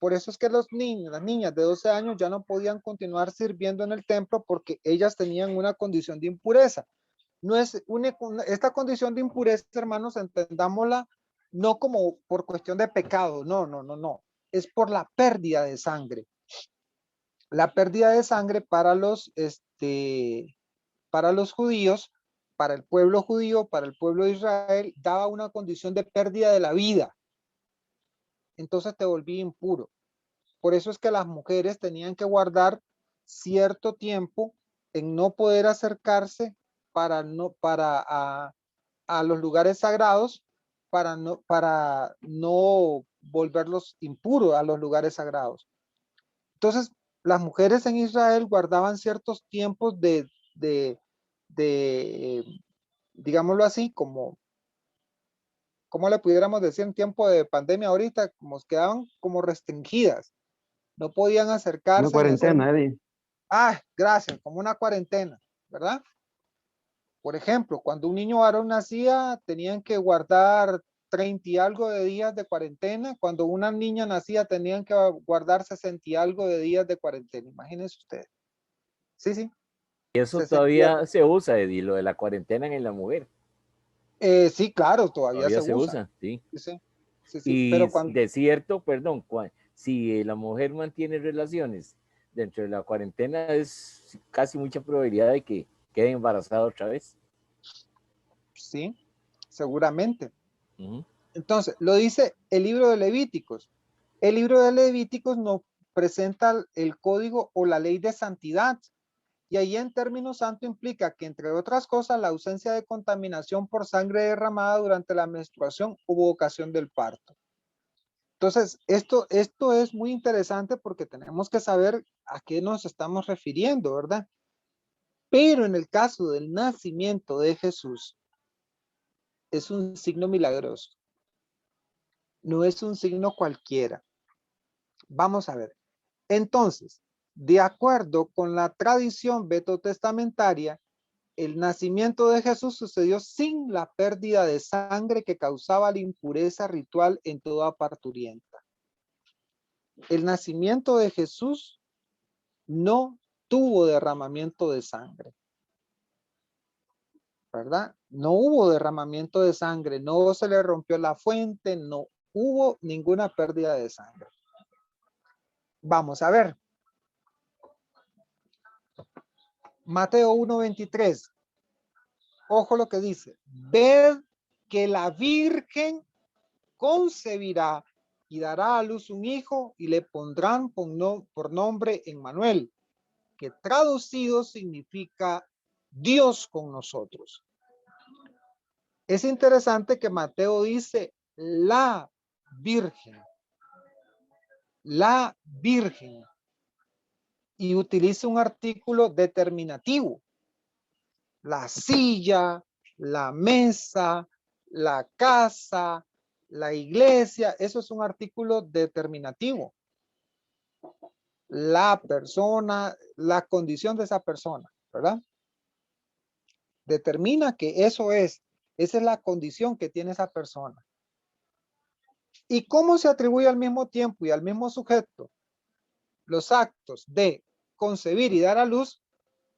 Por eso es que los niños, las niñas de 12 años ya no podían continuar sirviendo en el templo porque ellas tenían una condición de impureza. No es esta condición de impureza, hermanos, entendámosla no como por cuestión de pecado, no. Es por la pérdida de sangre. La pérdida de sangre para los judíos, para el pueblo judío, para el pueblo de Israel, daba una condición de pérdida de la vida. Entonces te volví impuro. Por eso es que las mujeres tenían que guardar cierto tiempo en no poder acercarse a los lugares sagrados para no volverlos impuros a los lugares sagrados. Entonces, las mujeres en Israel guardaban ciertos tiempos digámoslo así, como le pudiéramos decir en tiempo de pandemia ahorita, como quedaban como restringidas. No podían acercarse. Una cuarentena, Eddie. Gracias, como una cuarentena, ¿verdad? Por ejemplo, cuando un niño varón nacía, tenían que guardar 30 y algo de días de cuarentena. Cuando una niña nacía, tenían que guardar 60 y algo de días de cuarentena. Imagínense ustedes. Sí, sí. Y eso 60. todavía se usa, Eddie, lo de la cuarentena en la mujer. Sí, claro, todavía Se usa, sí. Sí, sí. Sí, sí. Y Pero cuando, de cierto, perdón, si la mujer mantiene relaciones dentro de la cuarentena, es casi mucha probabilidad de que quede embarazada otra vez. sí, seguramente. Ujú. Entonces, lo dice el libro de Levíticos. El libro de Levíticos nos presenta el código o la ley de santidad. Y ahí en términos santo implica que, entre otras cosas, la ausencia de contaminación por sangre derramada durante la menstruación u ocasión del parto. Entonces, esto es muy interesante porque tenemos que saber a qué nos estamos refiriendo, ¿verdad? Pero en el caso del nacimiento de Jesús, es un signo milagroso. No es un signo cualquiera. Vamos a ver. Entonces, de acuerdo con la tradición veterotestamentaria, el nacimiento de Jesús sucedió sin la pérdida de sangre que causaba la impureza ritual en toda parturienta. El nacimiento de Jesús no tuvo derramamiento de sangre, ¿verdad? No hubo derramamiento de sangre, no se le rompió la fuente, no hubo ninguna pérdida de sangre. Vamos a ver. Mateo 1:23. Ojo lo que dice. Ved que la Virgen concebirá y dará a luz un hijo y le pondrán por nombre Emmanuel, que traducido significa Dios con nosotros. Es interesante que Mateo dice la Virgen y utiliza un artículo determinativo. La silla, la mesa, la casa, la iglesia, eso es un artículo determinativo. La persona, la condición de esa persona, ¿verdad? Determina que esa es la condición que tiene esa persona. ¿Y cómo se atribuye al mismo tiempo y al mismo sujeto los actos de concebir y dar a luz?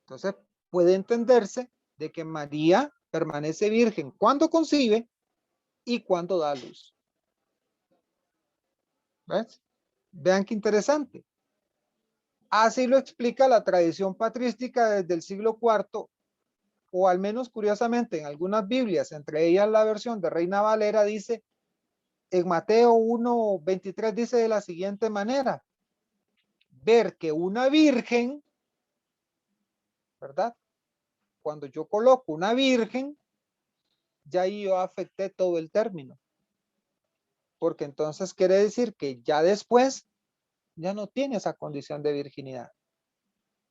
Entonces puede entenderse de que María permanece virgen cuando concibe y cuando da a luz. ¿Ves? Vean qué interesante. Así lo explica la tradición patrística desde el siglo IV, o al menos curiosamente en algunas Biblias, entre ellas la versión de Reina Valera, dice, en Mateo 1:23 dice de la siguiente manera: ver que una virgen, ¿verdad? Cuando yo coloco una virgen, ya yo afecté todo el término. Porque entonces quiere decir que ya después ya no tiene esa condición de virginidad.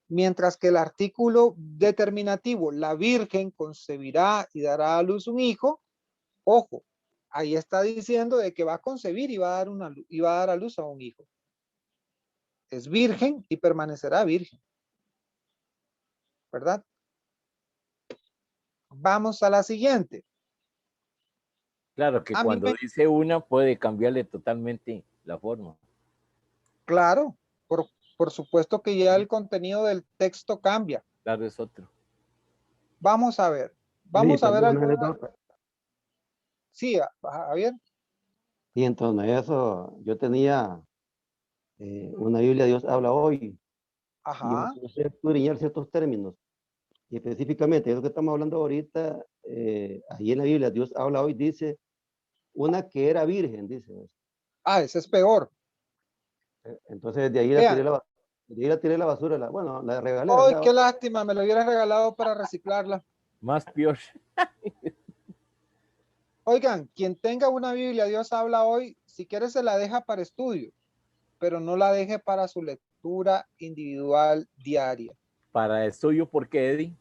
Mientras que el artículo determinativo, la virgen concebirá y dará a luz un hijo, ojo, ahí está diciendo de que va a concebir y va a dar a luz a un hijo. Es virgen y permanecerá virgen, ¿verdad? Vamos a la siguiente. Claro que cuando dice una puede cambiarle totalmente la forma. Claro, por supuesto que ya el contenido del texto cambia. Claro, es otro. Vamos a ver. Vamos a ver alguna. Sí, Javier. Y entonces eso, yo tenía una Biblia, Dios habla hoy. Y yo Ajá. empecé a escudriñar ciertos términos. Y específicamente, eso que estamos hablando ahorita, ahí en la Biblia, Dios habla hoy, dice, una que era virgen, dice. Ese es peor. Entonces, de ahí Vean, Yo la tiré a la basura, bueno, la regalé. ¡Ay, ¿verdad? qué lástima! Me lo hubieras regalado para reciclarla. Más peor. Oigan, quien tenga una Biblia, Dios habla hoy, si quiere se la deja para estudio, pero no la deje para su lectura individual diaria. Para estudio, ¿por qué, Eddie?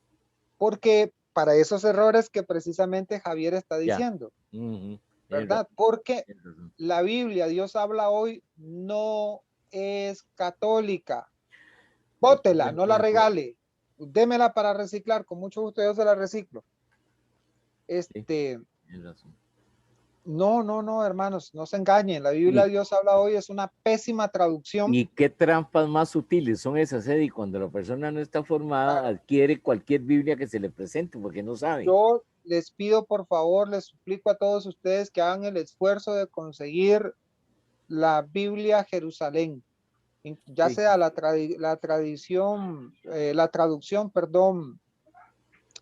Porque para esos errores que precisamente Javier está Ya. diciendo, Ujú. ¿verdad? Porque Tienes razón. la Biblia, Dios habla hoy, no es católica. Bótela, no la regale. Démela para reciclar. Con mucho gusto yo se la reciclo. Tienes razón. No, hermanos, no se engañen. La Biblia, Dios habla hoy, es una pésima traducción. ¿Y qué trampas más sutiles son esas, Eddie? Cuando la persona no está formada, adquiere cualquier Biblia que se le presente porque no sabe. Yo les pido, por favor, les suplico a todos ustedes que hagan el esfuerzo de conseguir la Biblia Jerusalén, ya Sí. sea la traducción,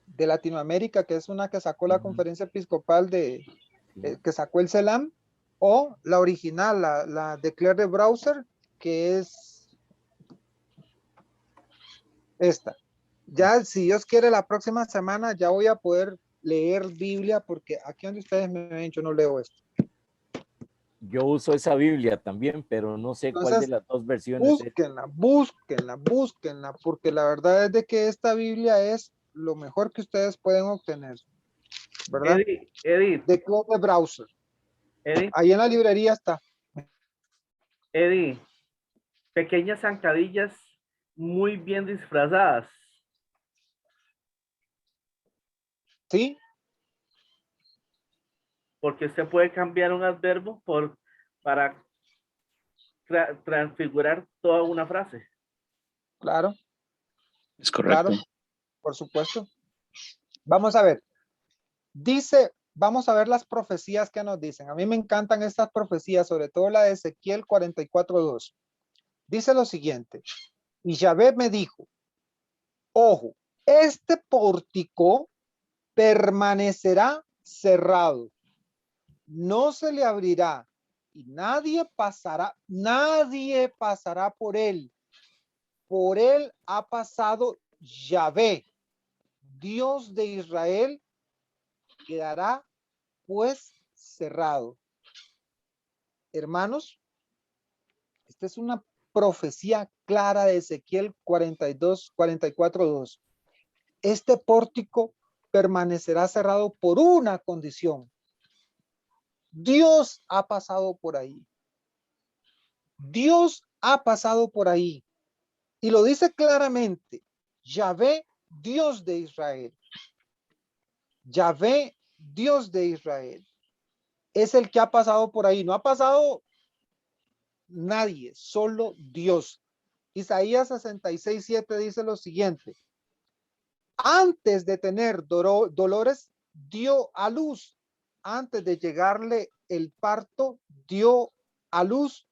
de Latinoamérica, que es una que sacó la Conferencia Episcopal que sacó el CELAM, o la original, la de Claire de Browser, que es esta. Ya, si Dios quiere, la próxima semana ya voy a poder leer Biblia, porque aquí donde ustedes me ven, yo no leo esto. Yo uso esa Biblia también, pero no sé cuál de Entonces, las dos versiones es. búsquenla, porque la verdad es de que esta Biblia es lo mejor que ustedes pueden obtener, ¿verdad? Eddie, De Claire de Browser. Eddie, Ahí en la librería está. Eddie, pequeñas zancadillas muy bien disfrazadas. ¿Sí? Porque usted puede cambiar un adverbo para transfigurar toda una frase. Claro, Es correcto. claro, por supuesto. Vamos a ver. Vamos a ver las profecías que nos dicen. A mí me encantan estas profecías, sobre todo la de Ezequiel 44:2. Dice lo siguiente: y Yahvé me dijo, ojo, este pórtico permanecerá cerrado, no se le abrirá y nadie pasará por él. Por él ha pasado Yahvé, Dios de Israel, quedará pues cerrado. Hermanos, esta es una profecía clara de Ezequiel 44:2. Este pórtico permanecerá cerrado por una condición. Dios ha pasado por ahí. Dios ha pasado por ahí. Y lo dice claramente: Yahvé, Dios de Israel. Yahvé, Dios de Israel. Es el que ha pasado por ahí. No ha pasado nadie, solo Dios. Isaías 66:7 dice lo siguiente: antes de tener dolores, dio a luz. Antes de llegarle el parto, dio a luz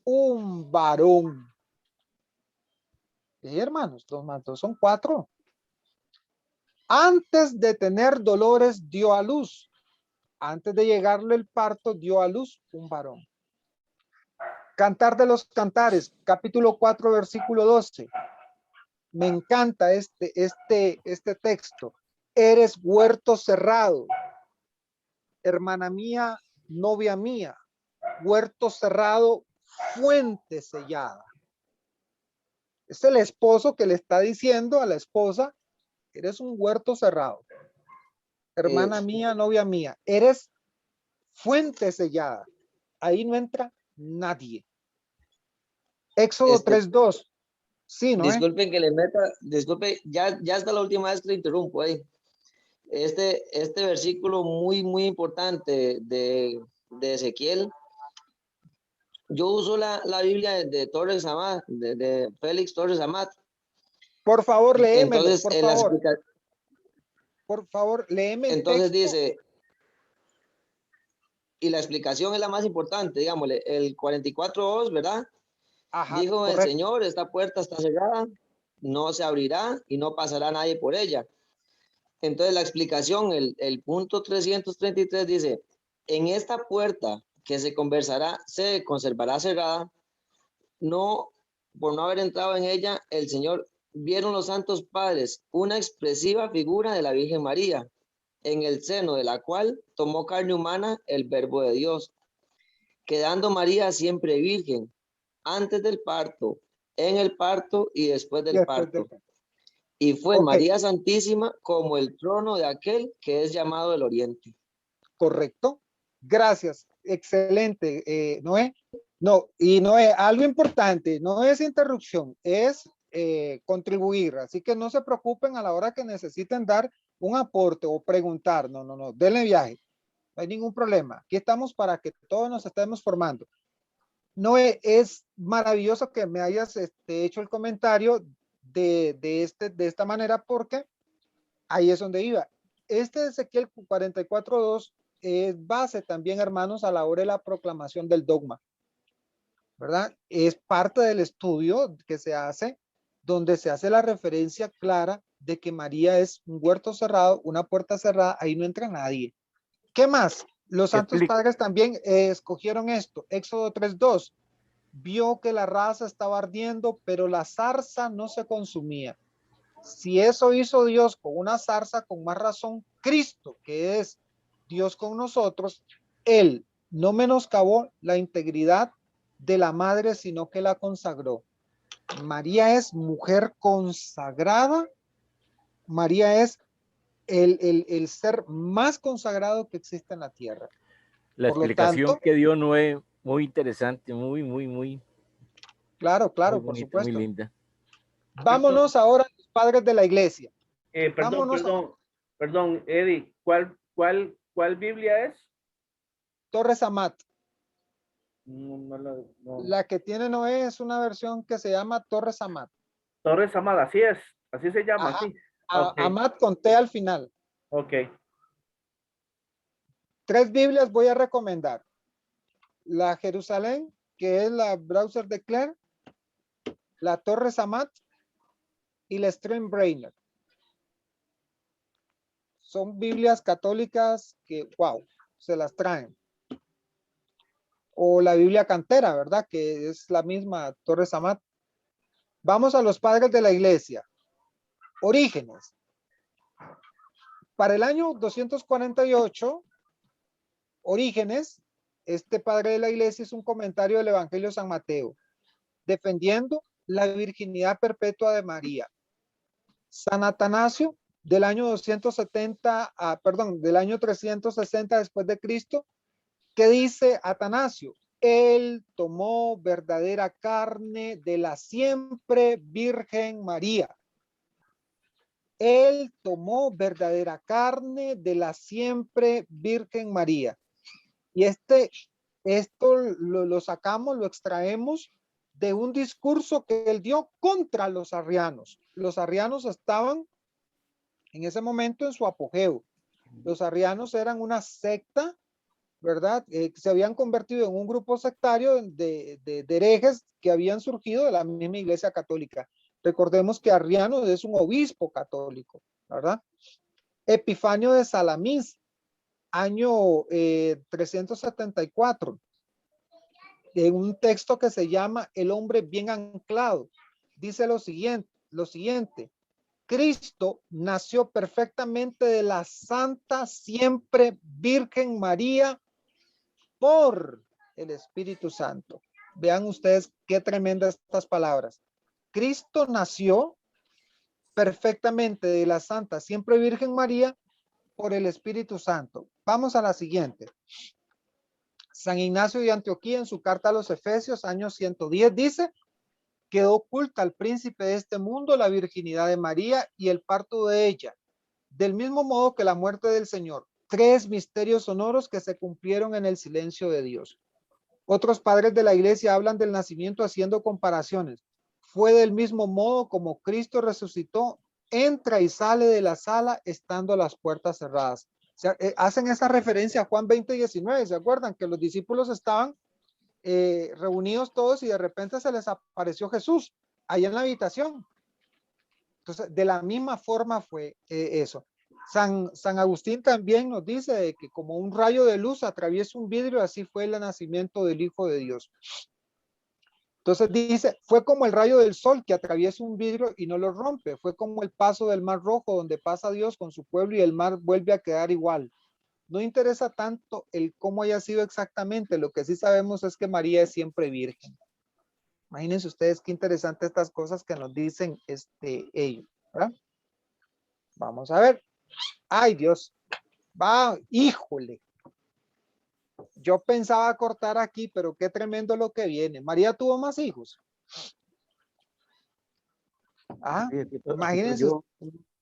un varón. Hermanos, 2 más 2 son 4. Antes de tener dolores, dio a luz. Antes de llegarle el parto, dio a luz un varón. Cantar de los Cantares, capítulo 4, versículo 12. Me encanta este texto. Eres huerto cerrado, hermana mía, novia mía, huerto cerrado, fuente sellada. Es el esposo que le está diciendo a la esposa: eres un huerto cerrado, hermana mía, novia mía, eres fuente sellada. Ahí no entra nadie. Éxodo 3:2. Sí, ¿no? Disculpen que le meta, disculpe, ya está la última vez que le interrumpo ahí. Este versículo muy importante de Ezequiel. Yo uso la Biblia de Torres Amat, de Félix Torres Amat. Por favor, léemelo, Entonces, por favor. Por favor, léeme el entonces texto. dice, y la explicación es la más importante, digámosle, el 44:2, ¿verdad? Ajá, dijo correcto. el Señor, esta puerta está cerrada, no se abrirá y no pasará nadie por ella. Entonces la explicación, el punto 333 dice, en esta puerta que se conservará cerrada, no por no haber entrado en ella, el Señor, vieron los santos padres una expresiva figura de la Virgen María, en el seno de la cual tomó carne humana el Verbo de Dios, quedando María siempre virgen, antes del parto, en el parto y después del Después de- parto. Y fue Ok, María Santísima como el trono de aquel que es llamado el Oriente. correcto. Gracias. Excelente, Noé. No, y Noé, algo importante, no es interrupción, es contribuir. Así que no se preocupen a la hora que necesiten dar un aporte o preguntar. No, no, no, denle viaje. No hay ningún problema. Aquí estamos para que todos nos estemos formando. Noé, es maravilloso que me hayas hecho el comentario de esta manera porque ahí es donde iba. Este Ezequiel 44:2 es base también, hermanos, a la hora de la proclamación del dogma, ¿verdad? Es parte del estudio que se hace, donde se hace la referencia clara de que María es un huerto cerrado, una puerta cerrada, ahí no entra nadie. ¿Qué más? Los santos Explica. padres también escogieron esto. Éxodo 3:2. Vio que la raza estaba ardiendo, pero la zarza no se consumía. Si eso hizo Dios con una zarza, con más razón, Cristo, que es Dios con nosotros, Él no menoscabó la integridad de la madre, sino que la consagró. María es mujer consagrada. María es el ser más consagrado que existe en la tierra. La Por lo explicación tanto, que dio Noé, muy interesante, muy claro, claro, por bonita, muy supuesto. linda. Vámonos ahora a los padres de la iglesia. Perdón, Vámonos a perdón, Eddie, ¿cuál Biblia es? Torres Amat. No. La que tiene Noé es una versión que se llama Torres Amat. Torres Amada, así es, así se llama, Ajá. sí. Ok, Amat con T al final. ok. 3 Biblias voy a recomendar. La Jerusalén, que es la Browser de Claire, la Torres Amat y la Steinbrenner. Son Biblias católicas que, wow, se las traen. O la Biblia Cantera, ¿verdad? Que es la misma Torres Amat. Vamos a los padres de la iglesia. Orígenes. Para el año 248, Orígenes, este padre de la iglesia, es un comentario del Evangelio de San Mateo, defendiendo la virginidad perpetua de María. San Atanasio, del año 270, del año 360 después de Cristo, ¿qué dice Atanasio? Él tomó verdadera carne de la siempre Virgen María. Él tomó verdadera carne de la siempre Virgen María. Y esto lo sacamos, lo extraemos de un discurso que él dio contra los arrianos. Los arrianos estaban en ese momento en su apogeo. Los arrianos eran una secta, ¿verdad? Se habían convertido en un grupo sectario de herejes que habían surgido de la misma iglesia católica. Recordemos que Arriano es un obispo católico, ¿verdad? Epifanio de Salamís, año 374, en un texto que se llama El hombre bien anclado, dice lo siguiente, Cristo nació perfectamente de la Santa Siempre Virgen María por el Espíritu Santo. Vean ustedes qué tremendas estas palabras. Cristo nació perfectamente de la Santa Siempre Virgen María por el Espíritu Santo. Vamos a la siguiente. San Ignacio de Antioquía en su carta a los Efesios, año 110, dice, quedó oculta al príncipe de este mundo la virginidad de María y el parto de ella, del mismo modo que la muerte del Señor. 3 misterios sonoros que se cumplieron en el silencio de Dios. Otros padres de la iglesia hablan del nacimiento haciendo comparaciones. Fue del mismo modo como Cristo resucitó, entra y sale de la sala estando las puertas cerradas. O sea, hacen esa referencia a Juan 20:19. ¿Se acuerdan que los discípulos estaban reunidos todos y de repente se les apareció Jesús ahí en la habitación? Entonces, de la misma forma fue eso. San Agustín también nos dice que como un rayo de luz atraviesa un vidrio, así fue el nacimiento del Hijo de Dios. Entonces dice, fue como el rayo del sol que atraviesa un vidrio y no lo rompe. Fue como el paso del mar rojo donde pasa Dios con su pueblo y el mar vuelve a quedar igual. No interesa tanto el cómo haya sido exactamente. Lo que sí sabemos es que María es siempre virgen. Imagínense ustedes qué interesante estas cosas que nos dicen ellos, ¿verdad? Vamos a ver. Ay, Dios. Va, híjole. Yo pensaba cortar aquí, pero qué tremendo lo que viene. María tuvo más hijos. Ah, Sí, aquí estoy imagínense. yo.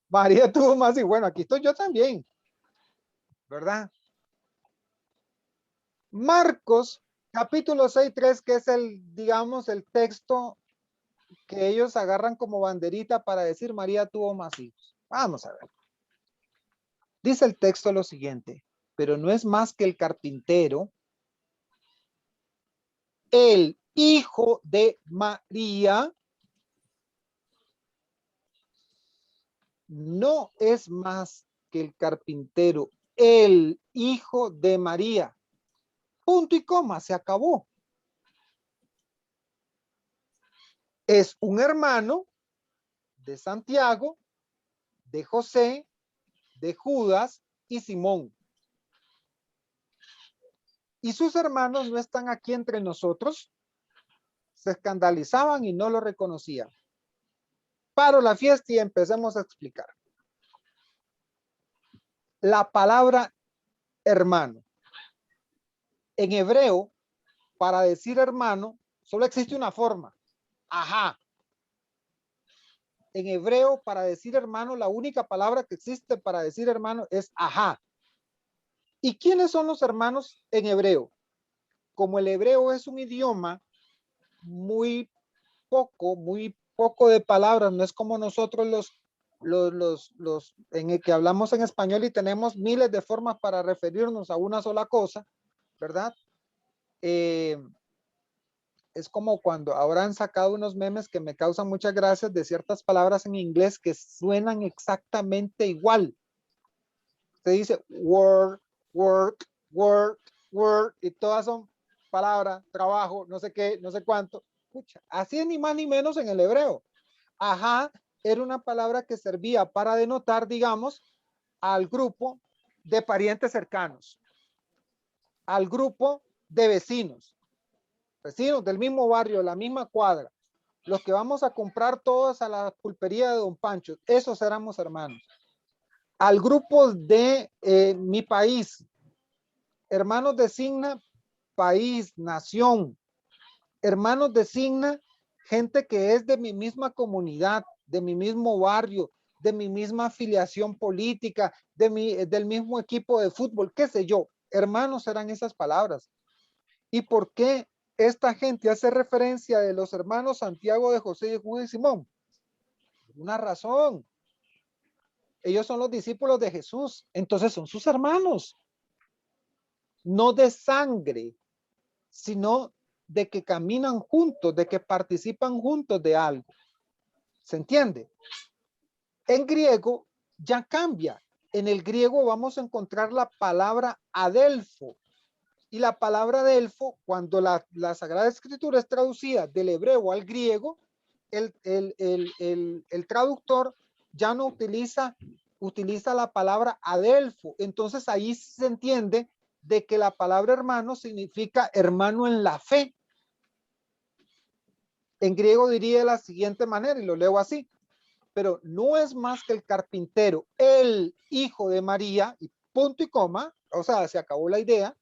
María tuvo más y bueno, aquí estoy yo también, ¿verdad? Marcos, capítulo 6:3, que es digamos, el texto que ellos agarran como banderita para decir María tuvo más hijos. Vamos a ver. Dice el texto lo siguiente, pero no es más que el carpintero, el hijo de María, no es más que el carpintero, el hijo de María. Punto y coma, se acabó. Es un hermano de Santiago, de José, de Judas y Simón. Y sus hermanos no están aquí entre nosotros. Se escandalizaban y no lo reconocían. Paro la fiesta y empecemos a explicar. La palabra hermano. En hebreo, para decir hermano, solo existe una forma. Ajá. En hebreo, para decir hermano, la única palabra que existe para decir hermano es ajá. ¿Y quiénes son los hermanos en hebreo? Como el hebreo es un idioma muy poco de palabras, no es como nosotros los en el que hablamos en español y tenemos miles de formas para referirnos a una sola cosa, ¿verdad? Es como cuando ahora han sacado unos memes que me causan muchas gracias de ciertas palabras en inglés que suenan exactamente igual. Se dice word, work, work, work, y todas son palabras, trabajo, no sé qué, no sé cuánto. Pucha, así es ni más ni menos en el hebreo. Ajá, era una palabra que servía para denotar, digamos, al grupo de parientes cercanos, al grupo de vecinos, vecinos del mismo barrio, la misma cuadra, los que vamos a comprar todos a la pulpería de Don Pancho, esos éramos hermanos. Al grupo de mi país, hermanos designa país, nación. Hermanos designa gente que es de mi misma comunidad, de mi mismo barrio, de mi misma afiliación política, del mismo equipo de fútbol, qué sé yo. Hermanos eran esas palabras. ¿Y por qué esta gente hace referencia de los hermanos Santiago, de José, de Judas y Simón? Una razón. Ellos son los discípulos de Jesús, entonces son sus hermanos. No de sangre, sino de que caminan juntos, de que participan juntos de algo. ¿Se entiende? En griego ya cambia. En el griego vamos a encontrar la palabra adelfo. Y la palabra adelfo, cuando la Sagrada Escritura es traducida del hebreo al griego, el traductor ya no utiliza la palabra adelfo. Entonces ahí se entiende de que la palabra hermano significa hermano en la fe. En griego diría de la siguiente manera, y lo leo así: pero no es más que el carpintero, el hijo de María, y punto y coma, o sea, se acabó la idea,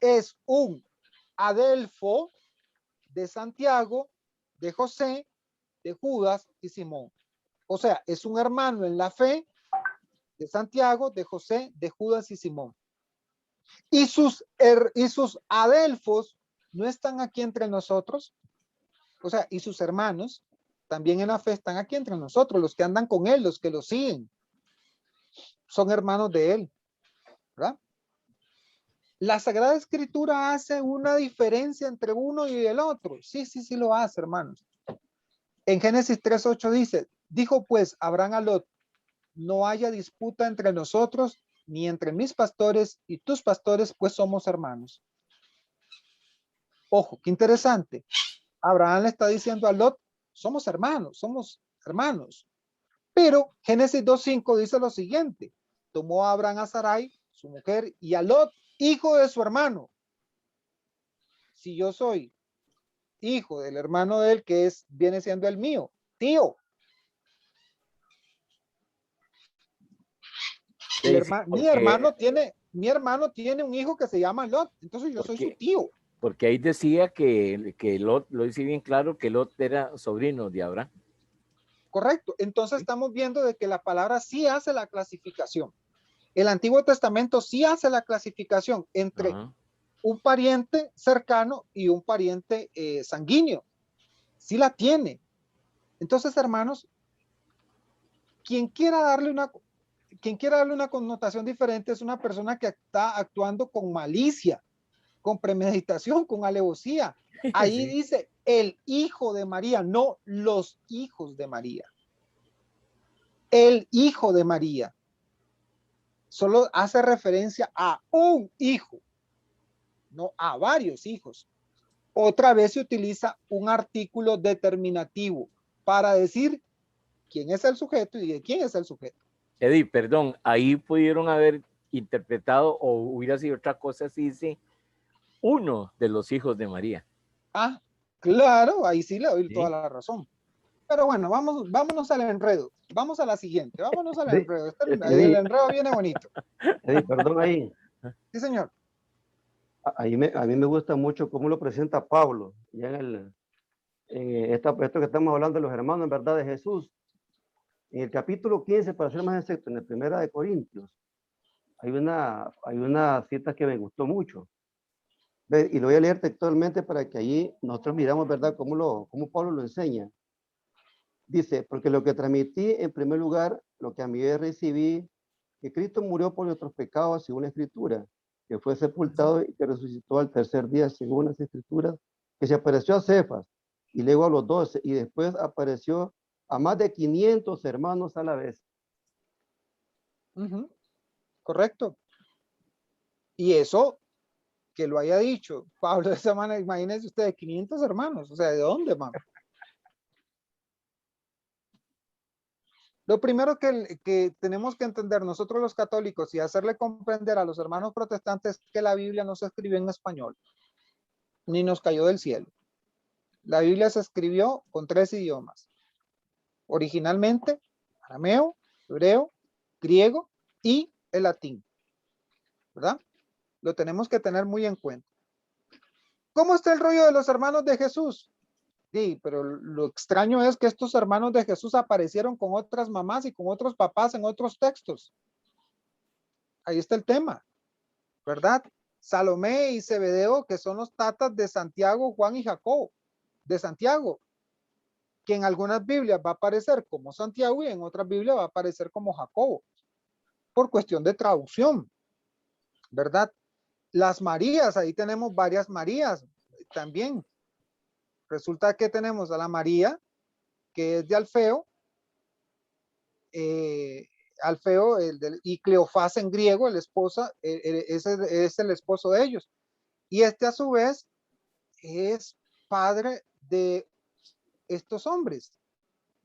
es un adelfo de Santiago, de José, de Judas y Simón. O sea, es un hermano en la fe de Santiago, de José, de Judas y Simón. Y sus adelfos no están aquí entre nosotros. O sea, y sus hermanos también en la fe están aquí entre nosotros, los que andan con él, los que lo siguen. Son hermanos de él, ¿verdad? La Sagrada Escritura hace una diferencia entre uno y el otro. Sí, sí, sí lo hace, hermanos. En Génesis 3:8 dice, dijo pues Abraham a Lot, no haya disputa entre nosotros, ni entre mis pastores y tus pastores, pues somos hermanos. Ojo, qué interesante. Abraham le está diciendo a Lot, somos hermanos. Pero Génesis 2:5 dice lo siguiente, tomó a Abraham a Sarai, su mujer, y a Lot, hijo de su hermano. Si yo soy hijo del hermano de él, que viene siendo el mío, tío. Mi hermano tiene un hijo que se llama Lot, entonces yo soy su tío. Porque ahí decía que Lot, lo dice bien claro, que Lot era sobrino de Abraham. Correcto, entonces estamos viendo de que la palabra sí hace la clasificación. El Antiguo Testamento sí hace la clasificación entre un pariente cercano y un pariente sanguíneo. Sí la tiene. Entonces, hermanos, quien quiera darle una connotación diferente es una persona que está actuando con malicia, con premeditación, con alevosía. Ahí dice el hijo de María, no los hijos de María. El hijo de María solo hace referencia a un hijo, no a varios hijos. Otra vez se utiliza un artículo determinativo para decir quién es el sujeto y de quién es el sujeto. Eddie, perdón, ahí pudieron haber interpretado o hubiera sido otra cosa si dice uno de los hijos de María. Ah, claro, ahí sí le doy toda la razón. Pero bueno, vámonos al enredo. Vamos a la siguiente, vámonos al enredo. El enredo viene bonito. Eddie, perdón ahí. Sí, señor. A mí me gusta mucho cómo lo presenta Pablo, ya en esto que estamos hablando de los hermanos, en verdad, de Jesús. En el capítulo 15, para ser más exacto, en la primera de Corintios, hay una cita que me gustó mucho. Y lo voy a leer textualmente para que allí nosotros miramos, ¿verdad?, cómo Pablo lo enseña. Dice, porque lo que transmití en primer lugar, lo que a mí recibí, que Cristo murió por nuestros pecados según la Escritura, que fue sepultado y que resucitó al tercer día según las Escrituras, que se apareció a Cefas y luego a los 12 y después apareció a más de 500 hermanos a la vez. Correcto. Y eso, que lo haya dicho Pablo de esa manera, imagínense ustedes, 500 hermanos, o sea, ¿de dónde, man? Lo primero que tenemos que entender nosotros los católicos y hacerle comprender a los hermanos protestantes es que la Biblia no se escribió en español, ni nos cayó del cielo. La Biblia se escribió con 3 idiomas. Originalmente, arameo, hebreo, griego y el latín. ¿Verdad? Lo tenemos que tener muy en cuenta. ¿Cómo está el rollo de los hermanos de Jesús? Sí, pero lo extraño es que estos hermanos de Jesús aparecieron con otras mamás y con otros papás en otros textos. Ahí está el tema, ¿verdad? Salomé y Zebedeo, que son los tatas de Santiago, Juan y Jacobo, de Santiago, que en algunas Biblias va a aparecer como Santiago y en otras Biblias va a aparecer como Jacobo, por cuestión de traducción, ¿verdad? Las Marías, ahí tenemos varias Marías también. Resulta que tenemos a la María, que es de Alfeo, y Cleofás en griego, el esposa, ese es el esposo de ellos. Y este a su vez es padre de estos hombres,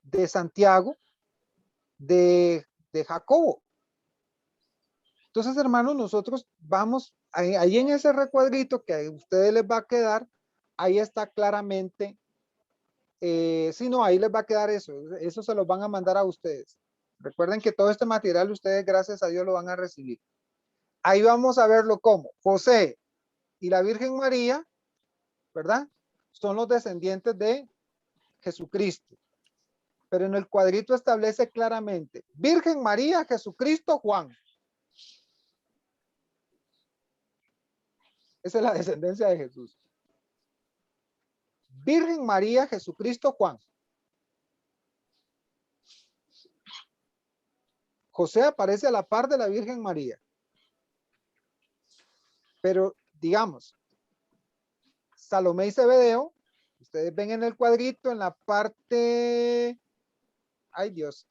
de Santiago, de Jacobo. Entonces, hermanos, nosotros vamos, ahí en ese recuadrito que a ustedes les va a quedar, ahí está claramente, si no, ahí les va a quedar eso se los van a mandar a ustedes. Recuerden que todo este material ustedes, gracias a Dios, lo van a recibir. Ahí vamos a verlo como José y la Virgen María, ¿verdad? Son los descendientes de Jesucristo. Pero en el cuadrito establece claramente Virgen María, Jesucristo, Juan. Esa es la descendencia de Jesús. Virgen María, Jesucristo, Juan. José aparece a la par de la Virgen María. Pero, digamos, Salomé y Zebedeo, ustedes ven en el cuadrito, en la parte... Ay, Dios.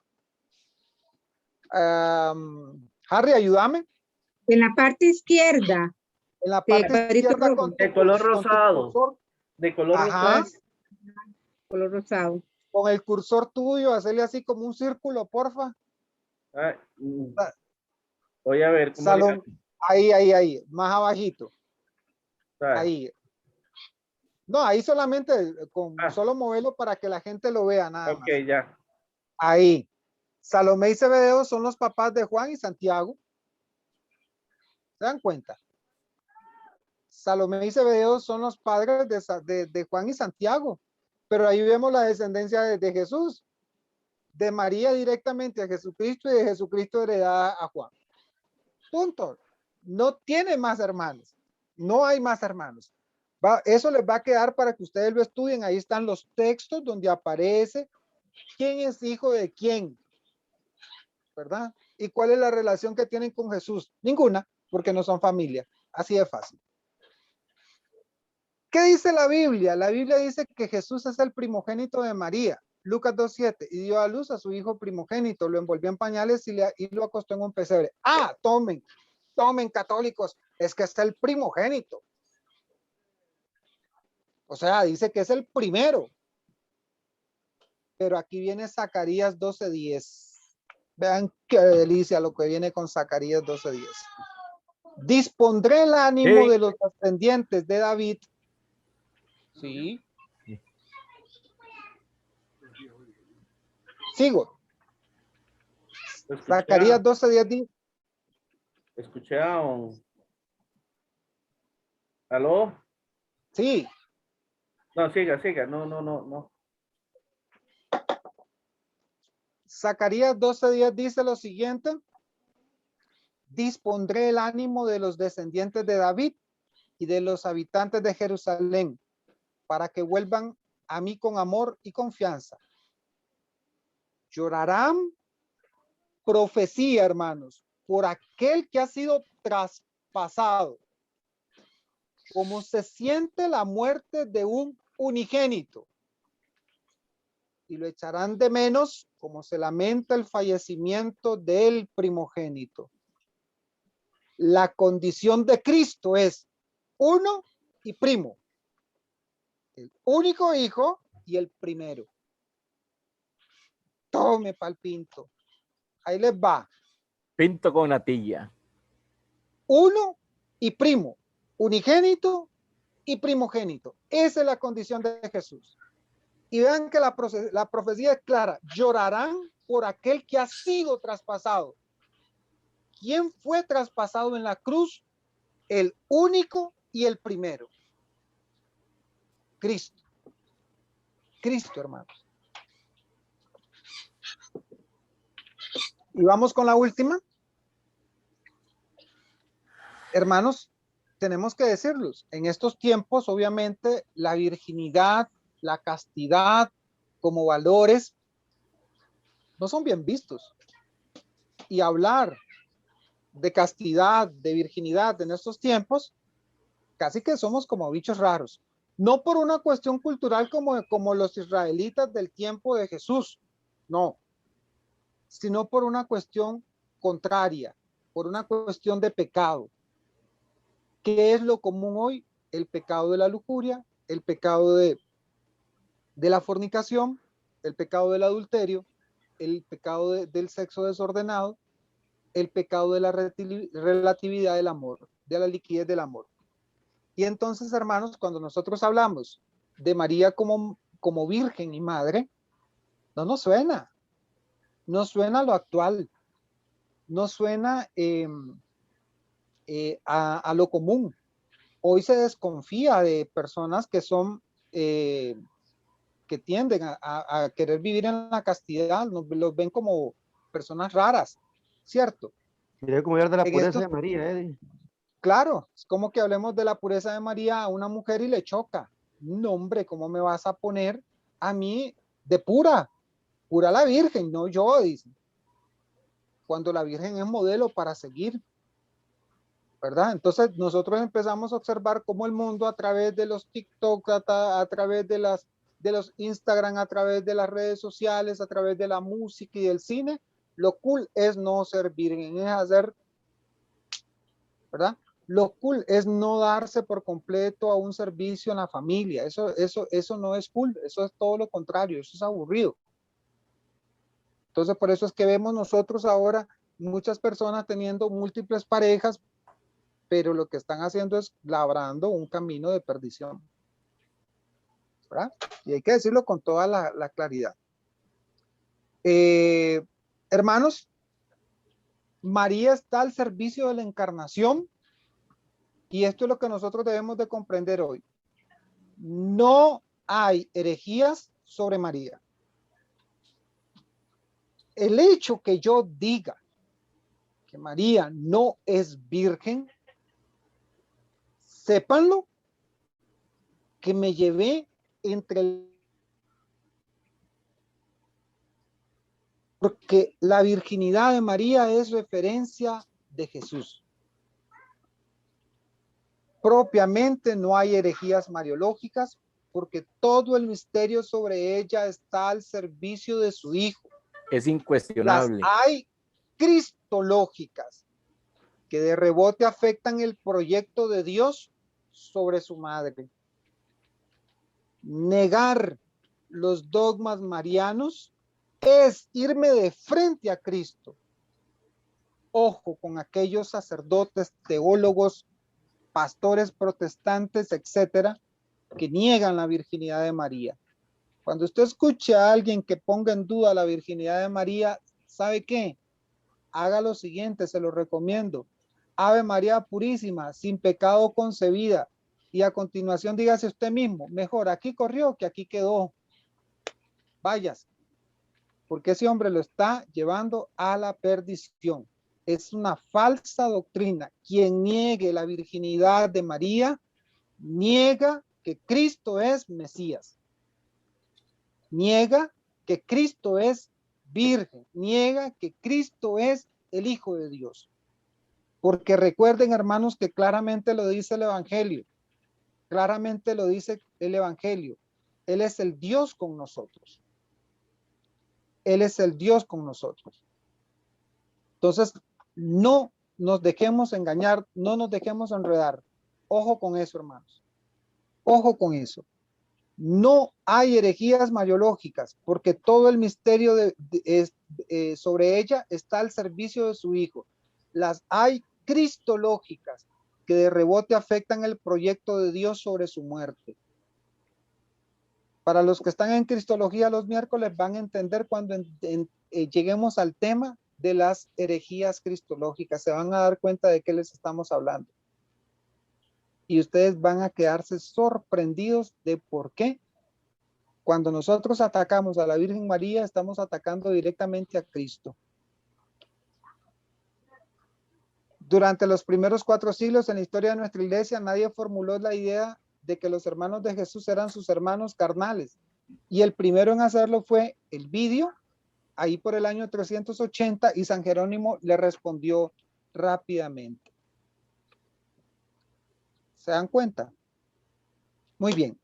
Harry, ayúdame. En la parte izquierda. En la parte izquierda de color rosado. De color rosado. Color rosado. Con el cursor tuyo, hacerle así como un círculo, porfa. Ah, voy a ver cómo le Salón, hago. ahí, más abajito. Ah, Ahí. No, ahí solamente con Ah. solo moverlo para que la gente lo vea nada Ok, más. ya. Ahí. Salomé y Zebedeo son los papás de Juan y Santiago. ¿Se dan cuenta? Salomé y Zebedeo son los padres de Juan y Santiago. Pero ahí vemos la descendencia de Jesús. De María directamente a Jesucristo y de Jesucristo heredada a Juan. Punto. No tiene más hermanos. No hay más hermanos. Eso les va a quedar para que ustedes lo estudien. Ahí están los textos donde aparece quién es hijo de quién, ¿verdad? Y cuál es la relación que tienen con Jesús. Ninguna, porque no son familia. Así de fácil. ¿Qué dice la Biblia? La Biblia dice que Jesús es el primogénito de María. Lucas 2:7, y dio a luz a su hijo primogénito, lo envolvió en pañales y lo acostó en un pesebre. Ah, tomen católicos, es que es el primogénito. O sea, dice que es el primero. Pero aquí viene Zacarías 12:10. Vean qué delicia lo que viene con Zacarías 12:10. Dispondré el ánimo de los descendientes de David. Sí. Sigo. Zacarías 12:10. Escuché a un... ¿Aló? Sí. No, siga. No. Zacarías 12:10 dice lo siguiente. Dispondré el ánimo de los descendientes de David y de los habitantes de Jerusalén para que vuelvan a mí con amor y confianza. Llorarán, profecía, hermanos, por aquel que ha sido traspasado, como se siente la muerte de un unigénito, y lo echarán de menos como se lamenta el fallecimiento del primogénito. La condición de Cristo es uno y primo, el único hijo y el primero. Tome pal pinto. Ahí les va. Pinto con natilla. Uno y primo, unigénito y primogénito. Esa es la condición de Jesús. Y vean que la profecía es clara. Llorarán por aquel que ha sido traspasado. ¿Quién fue traspasado en la cruz? El único y el primero. Cristo. Cristo, hermanos. Y vamos con la última. Hermanos, tenemos que decirlos. En estos tiempos, obviamente, la virginidad, la castidad como valores no son bien vistos. Y hablar de castidad, de virginidad en estos tiempos, casi que somos como bichos raros. No por una cuestión cultural como los israelitas del tiempo de Jesús, no, sino por una cuestión contraria, por una cuestión de pecado. ¿Qué es lo común hoy? El pecado de la lujuria, el pecado de la fornicación, el pecado del adulterio, el pecado del sexo desordenado, el pecado de la relatividad del amor, de la liquidez del amor. Y entonces, hermanos, cuando nosotros hablamos de María como virgen y madre, no nos suena. No suena lo actual. No suena a lo común. Hoy se desconfía de personas que son, que tienden a querer vivir en la castidad. Los ven como personas raras, ¿cierto? Quería como hablar de la pureza de María, Eddie. Claro, es como que hablemos de la pureza de María a una mujer y le choca. No, hombre, ¿cómo me vas a poner a mí de pura? Pura la Virgen, no yo, dicen. Cuando la Virgen es modelo para seguir, ¿verdad? Entonces nosotros empezamos a observar cómo el mundo a través de los TikTok, a través de los Instagram, a través de las redes sociales, a través de la música y del cine, lo cool es no ser virgen, es hacer, ¿verdad? Lo cool es no darse por completo a un servicio en la familia. Eso no es cool. Eso es todo lo contrario. Eso es aburrido. Entonces, por eso es que vemos nosotros ahora muchas personas teniendo múltiples parejas, pero lo que están haciendo es labrando un camino de perdición, ¿verdad? Y hay que decirlo con toda la claridad. Hermanos, María está al servicio de la encarnación, y esto es lo que nosotros debemos de comprender hoy. No hay herejías sobre María. El hecho que yo diga que María no es virgen, sépanlo, que me llevé porque la virginidad de María es referencia de Jesús. Propiamente no hay herejías mariológicas, porque todo el misterio sobre ella está al servicio de su Hijo. Es Las incuestionable. hay cristológicas, que de rebote afectan el proyecto de Dios sobre su madre. Negar los dogmas marianos es irme de frente a Cristo. Ojo con aquellos sacerdotes, teólogos, pastores protestantes, etcétera, que niegan la virginidad de María. Cuando usted escuche a alguien que ponga en duda la virginidad de María, ¿sabe qué? Haga lo siguiente, se lo recomiendo. Ave María Purísima, sin pecado concebida. Y a continuación dígase usted mismo, mejor aquí corrió que aquí quedó. Váyase, porque ese hombre lo está llevando a la perdición. Es una falsa doctrina. Quien niegue la virginidad de María, niega que Cristo es Mesías. Niega que Cristo es virgen. Niega que Cristo es el Hijo de Dios. Porque recuerden, hermanos, que claramente lo dice el Evangelio. Claramente lo dice el Evangelio. Él es el Dios con nosotros. Él es el Dios con nosotros. Entonces, no nos dejemos engañar, no nos dejemos enredar. Ojo con eso, hermanos. Ojo con eso. No hay herejías mariológicas, porque todo el misterio sobre ella está al servicio de su Hijo. Las hay cristológicas, que de rebote afectan el proyecto de Dios sobre su muerte. Para los que están en Cristología los miércoles van a entender cuando lleguemos al tema de las herejías cristológicas. Se van a dar cuenta de qué les estamos hablando. Y ustedes van a quedarse sorprendidos de por qué. Cuando nosotros atacamos a la Virgen María, estamos atacando directamente a Cristo. Durante los primeros 4 siglos en la historia de nuestra iglesia, nadie formuló la idea de que los hermanos de Jesús eran sus hermanos carnales. Y el primero en hacerlo fue Elvidio, ahí por el año 380, y San Jerónimo le respondió rápidamente. ¿Se dan cuenta? Muy bien.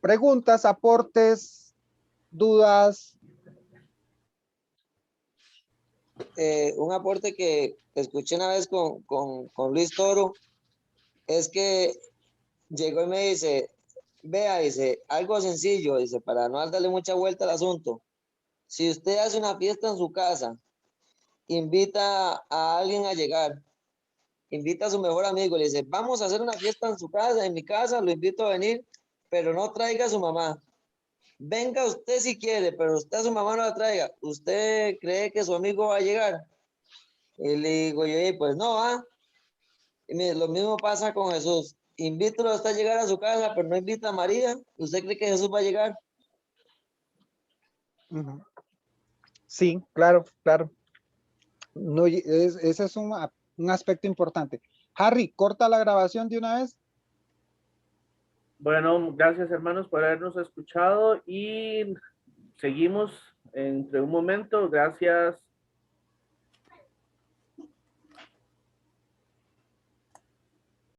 Preguntas, aportes, dudas. Un aporte que escuché una vez con Luis Toro es que llegó y me dice, vea, dice, algo sencillo, dice, para no darle mucha vuelta al asunto. Si usted hace una fiesta en su casa, invita a alguien a llegar, invita a su mejor amigo, le dice, vamos a hacer una fiesta en su casa, en mi casa, lo invito a venir, pero no traiga a su mamá. Venga usted si quiere, pero usted a su mamá no la traiga. ¿Usted cree que su amigo va a llegar? Y le digo yo, pues no, ¿ah? Y mire, lo mismo pasa con Jesús. Invítalo a usted a llegar a su casa, pero no invita a María. ¿Usted cree que Jesús va a llegar? Sí, claro, claro. No, ese es un aspecto importante. Harry, corta la grabación de una vez. Bueno, gracias hermanos por habernos escuchado y seguimos entre un momento. Gracias